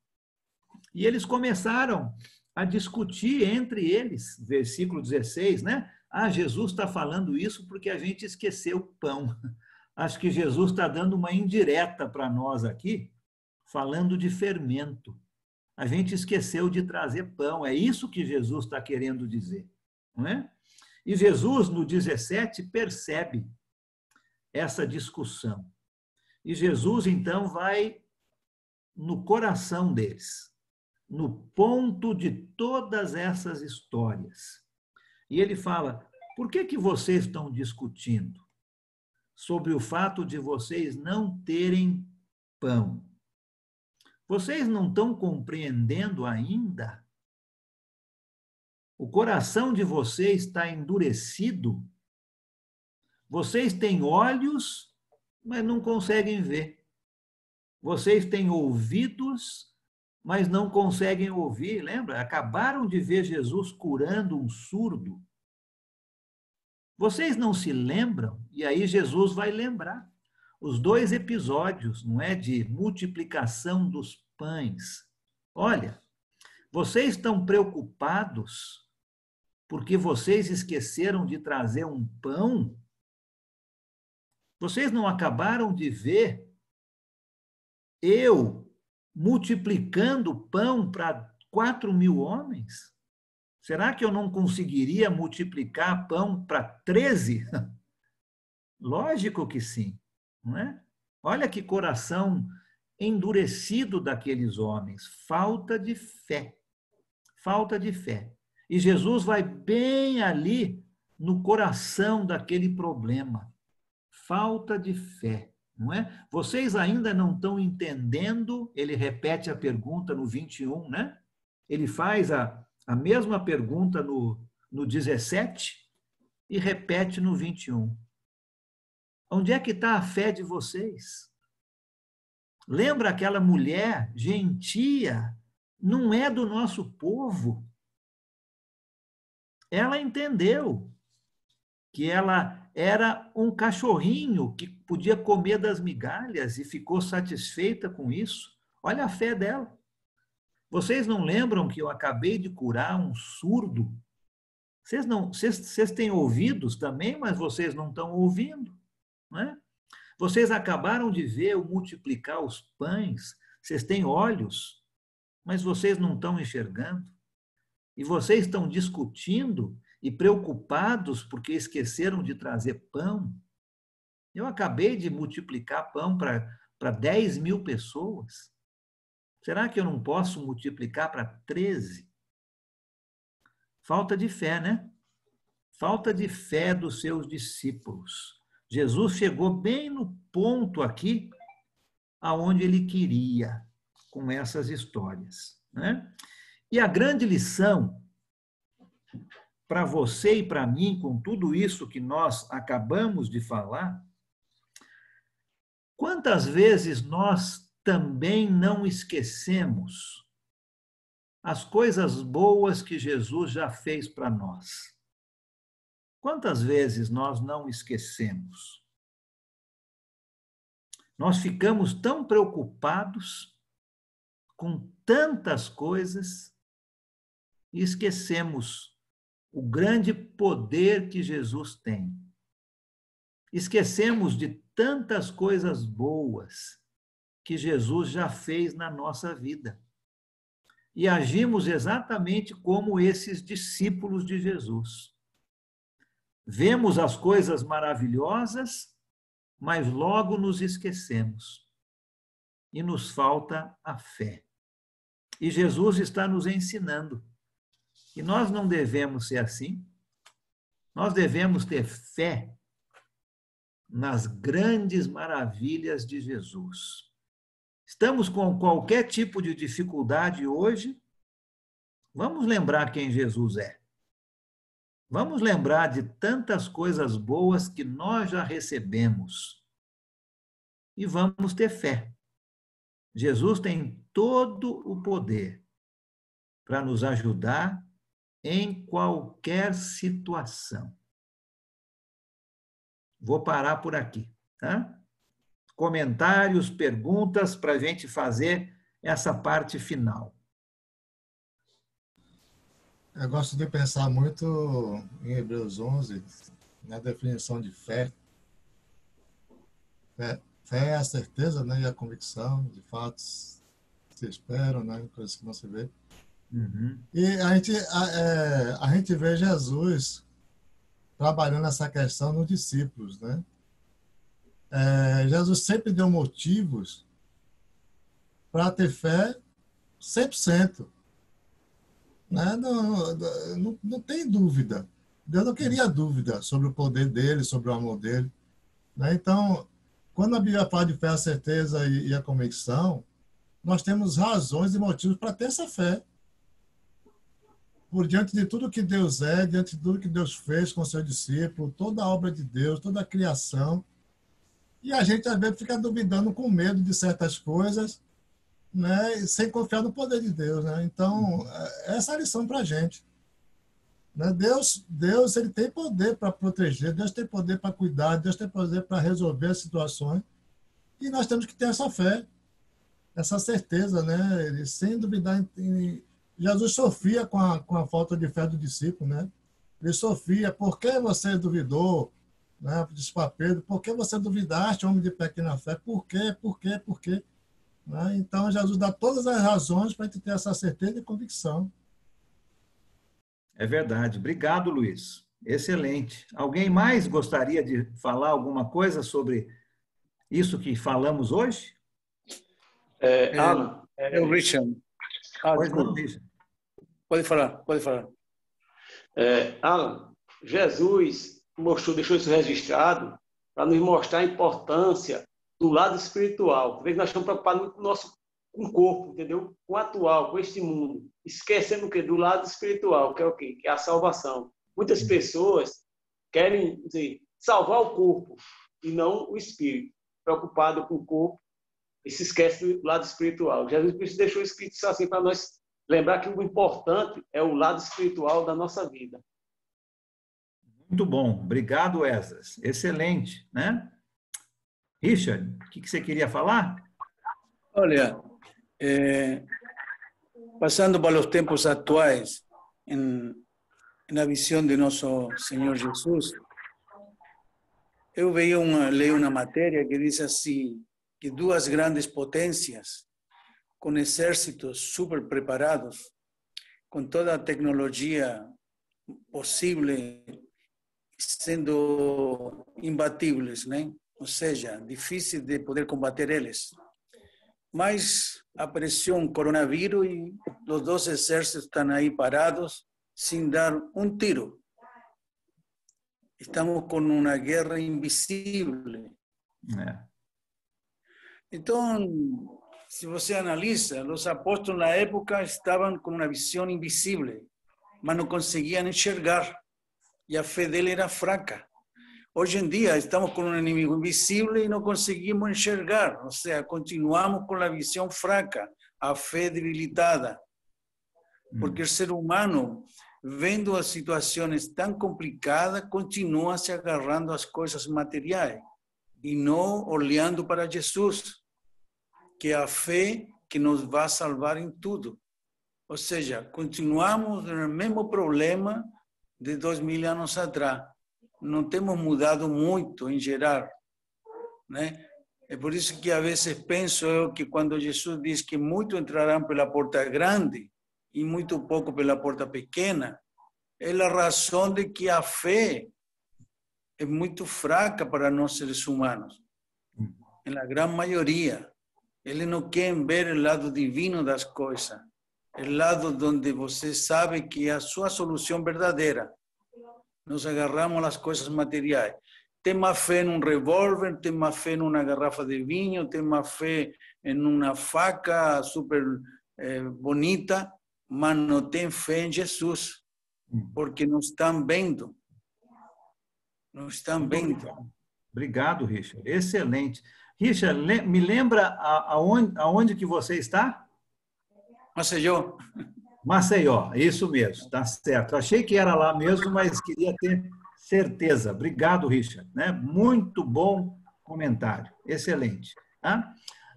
E eles começaram a discutir entre eles, versículo 16, né? Jesus está falando isso porque a gente esqueceu o pão. Acho que Jesus está dando uma indireta para nós aqui, falando de fermento. A gente esqueceu de trazer pão, é isso que Jesus está querendo dizer, não é? E Jesus, no 17, percebe essa discussão. E Jesus, então, vai no coração deles, no ponto de todas essas histórias. E ele fala: por que vocês estão discutindo sobre o fato de vocês não terem pão? Vocês não estão compreendendo ainda? O coração de vocês está endurecido? Vocês têm olhos, mas não conseguem ver. Vocês têm ouvidos, mas não conseguem ouvir. Lembra? Acabaram de ver Jesus curando um surdo. Vocês não se lembram? E aí Jesus vai lembrar os 2 episódios, não é, de multiplicação dos pães. Olha, vocês estão preocupados porque vocês esqueceram de trazer um pão? Vocês não acabaram de ver eu multiplicando pão para 4.000 homens? Será que eu não conseguiria multiplicar pão para 13? Lógico que sim, não é? Olha que coração endurecido daqueles homens. Falta de fé. Falta de fé. E Jesus vai bem ali no coração daquele problema. Falta de fé, não é? Vocês ainda não estão entendendo? Ele repete a pergunta no 21, né? Ele faz a mesma pergunta no 17 e repete no 21. Onde é que está a fé de vocês? Lembra aquela mulher gentia? Não é do nosso povo. Ela entendeu que ela era um cachorrinho que podia comer das migalhas e ficou satisfeita com isso. Olha a fé dela. Vocês não lembram que eu acabei de curar um surdo? Vocês têm ouvidos também, mas vocês não estão ouvindo, né? Vocês acabaram de ver eu multiplicar os pães. Vocês têm olhos, mas vocês não estão enxergando. E vocês estão discutindo e preocupados porque esqueceram de trazer pão. Eu acabei de multiplicar pão para 10 mil pessoas. Será que eu não posso multiplicar para 13? Falta de fé, né? Falta de fé dos seus discípulos. Jesus chegou bem no ponto aqui aonde ele queria com essas histórias, né? E a grande lição para você e para mim, com tudo isso que nós acabamos de falar, quantas vezes nós também não esquecemos as coisas boas que Jesus já fez para nós? Quantas vezes nós não esquecemos? Nós ficamos tão preocupados com tantas coisas e esquecemos o grande poder que Jesus tem. Esquecemos de tantas coisas boas que Jesus já fez na nossa vida. E agimos exatamente como esses discípulos de Jesus. Vemos as coisas maravilhosas, mas logo nos esquecemos. E nos falta a fé. E Jesus está nos ensinando. E nós não devemos ser assim. Nós devemos ter fé nas grandes maravilhas de Jesus. Estamos com qualquer tipo de dificuldade hoje, vamos lembrar quem Jesus é. Vamos lembrar de tantas coisas boas que nós já recebemos. E vamos ter fé. Jesus tem todo o poder para nos ajudar em qualquer situação. Vou parar por aqui, tá? Comentários, perguntas para a gente fazer essa parte final. Eu gosto de pensar muito em Hebreus 11, na definição de fé. Fé é a certeza, né, e a convicção de fatos que se esperam, né, coisas que não se vê. Uhum. E a gente vê Jesus trabalhando essa questão nos discípulos, né? Jesus sempre deu motivos para ter fé 100%. Né? Não tem dúvida. Deus não queria dúvida sobre o poder dele, sobre o amor dele. Né? Então, quando a Bíblia fala de fé, a certeza e a convicção, nós temos razões e motivos para ter essa fé. Por diante de tudo que Deus é, diante de tudo que Deus fez com o seu discípulo, toda a obra de Deus, toda a criação. E a gente, às vezes, fica duvidando com medo de certas coisas, né, sem confiar no poder de Deus. Né? Então, essa é a lição para a gente. Né? Deus ele tem poder para proteger, Deus tem poder para cuidar, Deus tem poder para resolver as situações. E nós temos que ter essa fé, essa certeza, né? Ele, sem duvidar. Jesus sofria com a falta de fé do discípulo. Né? Ele sofria. Por que você duvidou? Né? Disse para Pedro, por que você duvidaste, homem de pequena fé? Por quê? Por quê? Por quê? Né? Então, Jesus dá todas as razões para a gente ter essa certeza e convicção. É verdade. Obrigado, Luiz. Excelente. Alguém mais gostaria de falar alguma coisa sobre isso que falamos hoje? Alan. Richard. Pois não, Richard. Pode falar. Alan, Jesus deixou isso registrado para nos mostrar a importância do lado espiritual. Talvez nós estamos preocupados muito com o corpo, entendeu? Com o atual, com este mundo. Esquecendo o quê? Do lado espiritual, que é o quê? Que é a salvação. Muitas pessoas querem salvar o corpo e não o espírito. Preocupado com o corpo e se esquece do lado espiritual. Jesus deixou escrito isso assim para nós lembrar que o importante é o lado espiritual da nossa vida. Muito bom. Obrigado, Esdras. Excelente, né? Richard, o que você queria falar? Olha, Passando para os tempos atuais, na visão de nosso Senhor Jesus, eu leio uma matéria que diz assim, que duas grandes potências, com exércitos super preparados, com toda a tecnologia possível, sendo imbatíveis, né? Ou seja, difícil de poder combater eles. Mas apareceu um coronavírus e os dois exércitos estão aí parados, sem dar um tiro. Estamos com uma guerra invisível. Então, se você analisa, os apóstolos na época estavam com uma visão invisível, mas não conseguiam enxergar. E a fé dele era fraca. Hoje em dia, estamos com um inimigo invisível e não conseguimos enxergar. Ou seja, continuamos com a visão fraca, a fé debilitada. Porque o ser humano, vendo as situações tão complicadas, continua se agarrando às coisas materiais e não olhando para Jesus, que é a fé que nos vai salvar em tudo. Ou seja, continuamos no mesmo problema de 2000 anos atrás. Não temos mudado muito em geral, né? É por isso que às vezes penso eu que quando Jesus diz que muitos entrarão pela porta grande e muito pouco pela porta pequena, é a razão de que a fé é muito fraca para nós seres humanos. Na grande maioria, eles não querem ver o lado divino das coisas, o lado onde você sabe que é a sua solução verdadeira. Nos agarramos às coisas materiais. Tem mais fé em um revólver, tem mais fé em uma garrafa de vinho, tem mais fé em uma faca super bonita, mas não tem fé em Jesus, porque não estão vendo. Não estão vendo. Obrigado, Richard. Excelente. Richard, me lembra aonde que você está? Maceió. Maceió, isso mesmo, está certo. Achei que era lá mesmo, mas queria ter certeza. Obrigado, Richard. Né? Muito bom comentário, excelente. Tá?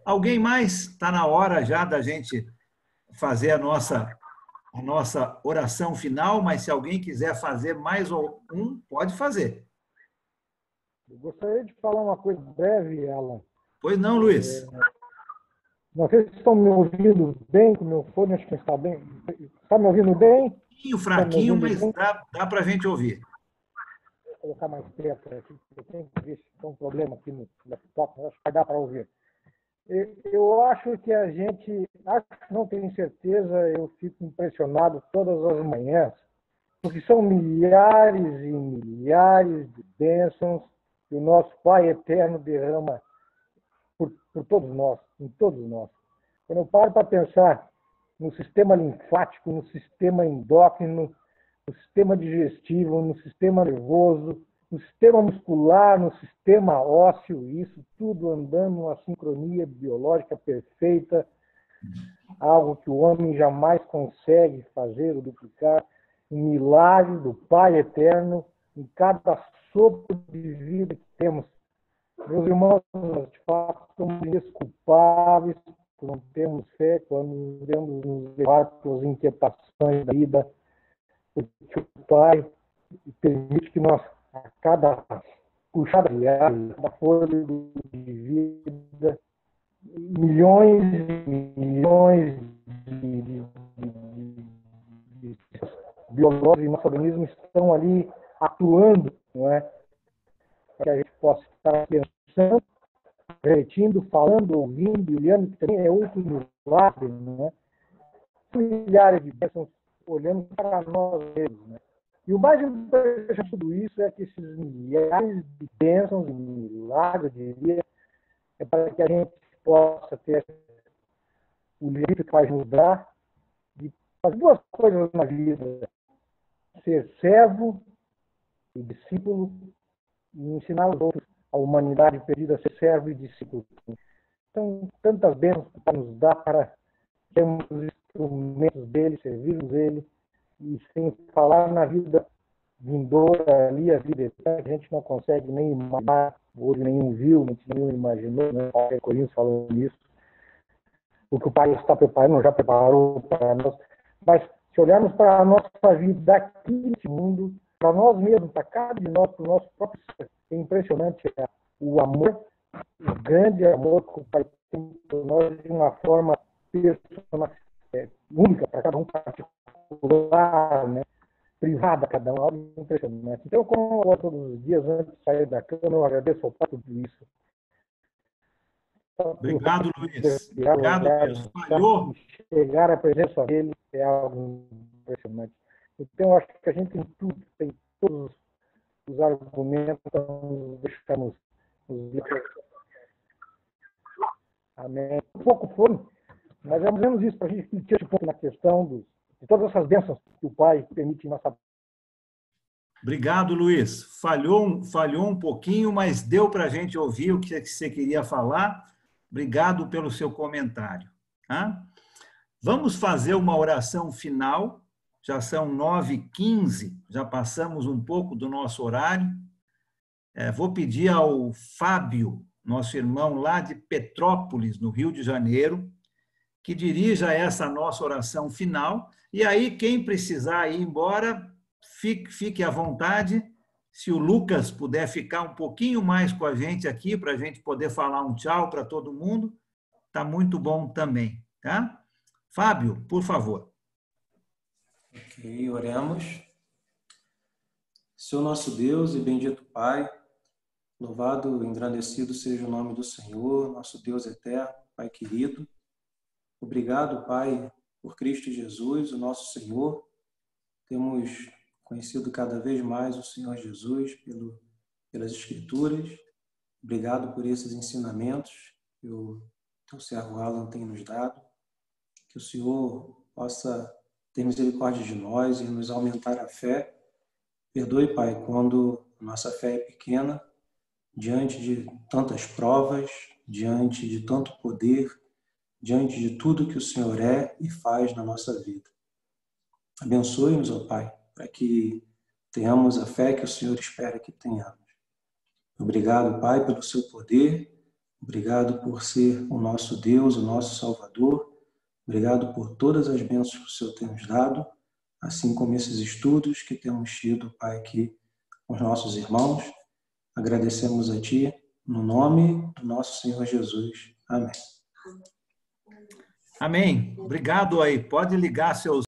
Alguém mais? Está na hora já da gente fazer a nossa oração final, mas se alguém quiser fazer mais um, pode fazer. Eu gostaria de falar uma coisa breve, Alan. Pois não, Luiz. Não sei se estão me ouvindo bem com o meu fone, acho que está bem. Está me ouvindo bem? Fraquinho, mas dá para a gente ouvir. Vou colocar mais perto aqui, eu tenho que ver se tem um problema aqui no laptop, acho que vai dar para ouvir. Eu acho que a gente, não tenho certeza, eu fico impressionado todas as manhãs, porque são milhares e milhares de bênçãos que o nosso Pai Eterno derrama por todos nós, em todos nós. Quando eu paro para pensar no sistema linfático, no sistema endócrino, no sistema digestivo, no sistema nervoso, no sistema muscular, no sistema ósseo, isso tudo andando numa sincronia biológica perfeita, algo que o homem jamais consegue fazer ou duplicar, um milagre do Pai Eterno em cada sopro de vida que temos. Meus irmãos, de fato, somos desculpáveis por não termos fé, quando devemos nos levar pelas inquietações da vida, porque o Pai permite que nós, a cada puxada de ar, a cada folha de vida, milhões e milhões de biológicos em nosso organismo estão ali atuando, não é? Para que a gente possa estar pensando, refletindo, falando, ouvindo, olhando, que também é outro milagre, não é? Milhares de bênçãos olhando para nós mesmos, né? E o mais importante de tudo isso é que esses milhares de bênçãos, de milagres, eu diria, é para que a gente possa ter o livro que vai nos dar de fazer duas coisas na vida: ser servo e discípulo, e ensinar os outros, a humanidade perdida, a ser servo e discípulo. Então, tantas bênçãos para nos dar para sermos os instrumentos dele, servirmos ele, e sem falar na vida vindoura ali, a vida eterna, que a gente não consegue nem imaginar, hoje nenhum viu, nenhum imaginou, né? Qualquer Coríntios falando isso. o que o Pai está preparando, já preparou para nós. Mas se olharmos para a nossa vida aqui nesse mundo, para nós mesmos, para cada de nós, para o nosso próprio ser, é impressionante o amor, o grande amor que o Pai tem por nós de uma forma personal, única para cada um, particular, né? Privada, cada um, algo impressionante. Então, como eu todos os dias antes de sair da cama, eu agradeço ao Pai por tudo isso. Obrigado, Luiz. Obrigado, Luiz. Falhou. Chegar à presença dele é algo impressionante. Então, eu acho que a gente tem tudo, tem todos os argumentos para nos deixarmos nos livros. Amém. Um pouco foi, mas é mais ou menos isso, para a gente refletir um pouco na questão de todas essas bênçãos que o Pai permite em nossa vida. Obrigado, Luiz. Falhou um pouquinho, mas deu para a gente ouvir o que você queria falar. Obrigado pelo seu comentário. Tá? Vamos fazer uma oração final. Já são 9h15, já passamos um pouco do nosso horário. Vou pedir ao Fábio, nosso irmão lá de Petrópolis, no Rio de Janeiro, que dirija essa nossa oração final. E aí, quem precisar ir embora, fique à vontade. Se o Lucas puder ficar um pouquinho mais com a gente aqui, para a gente poder falar um tchau para todo mundo, está muito bom também. Tá? Fábio, por favor. Ok, oremos. Senhor nosso Deus e bendito Pai, louvado e engrandecido seja o nome do Senhor, nosso Deus eterno, Pai querido. Obrigado, Pai, por Cristo Jesus, o nosso Senhor. Temos conhecido cada vez mais o Senhor Jesus pelas Escrituras. Obrigado por esses ensinamentos que o teu servo Alan tem nos dado. Que o Senhor possa ter misericórdia de nós e nos aumentar a fé. Perdoe, Pai, quando a nossa fé é pequena, diante de tantas provas, diante de tanto poder, diante de tudo que o Senhor é e faz na nossa vida. Abençoe-nos, ó Pai, para que tenhamos a fé que o Senhor espera que tenhamos. Obrigado, Pai, pelo seu poder. Obrigado por ser o nosso Deus, o nosso Salvador. Obrigado por todas as bênçãos que o Senhor tem nos dado, assim como esses estudos que temos tido, Pai, aqui com os nossos irmãos. Agradecemos a Ti, no nome do nosso Senhor Jesus. Amém. Amém. Obrigado aí. Pode ligar seus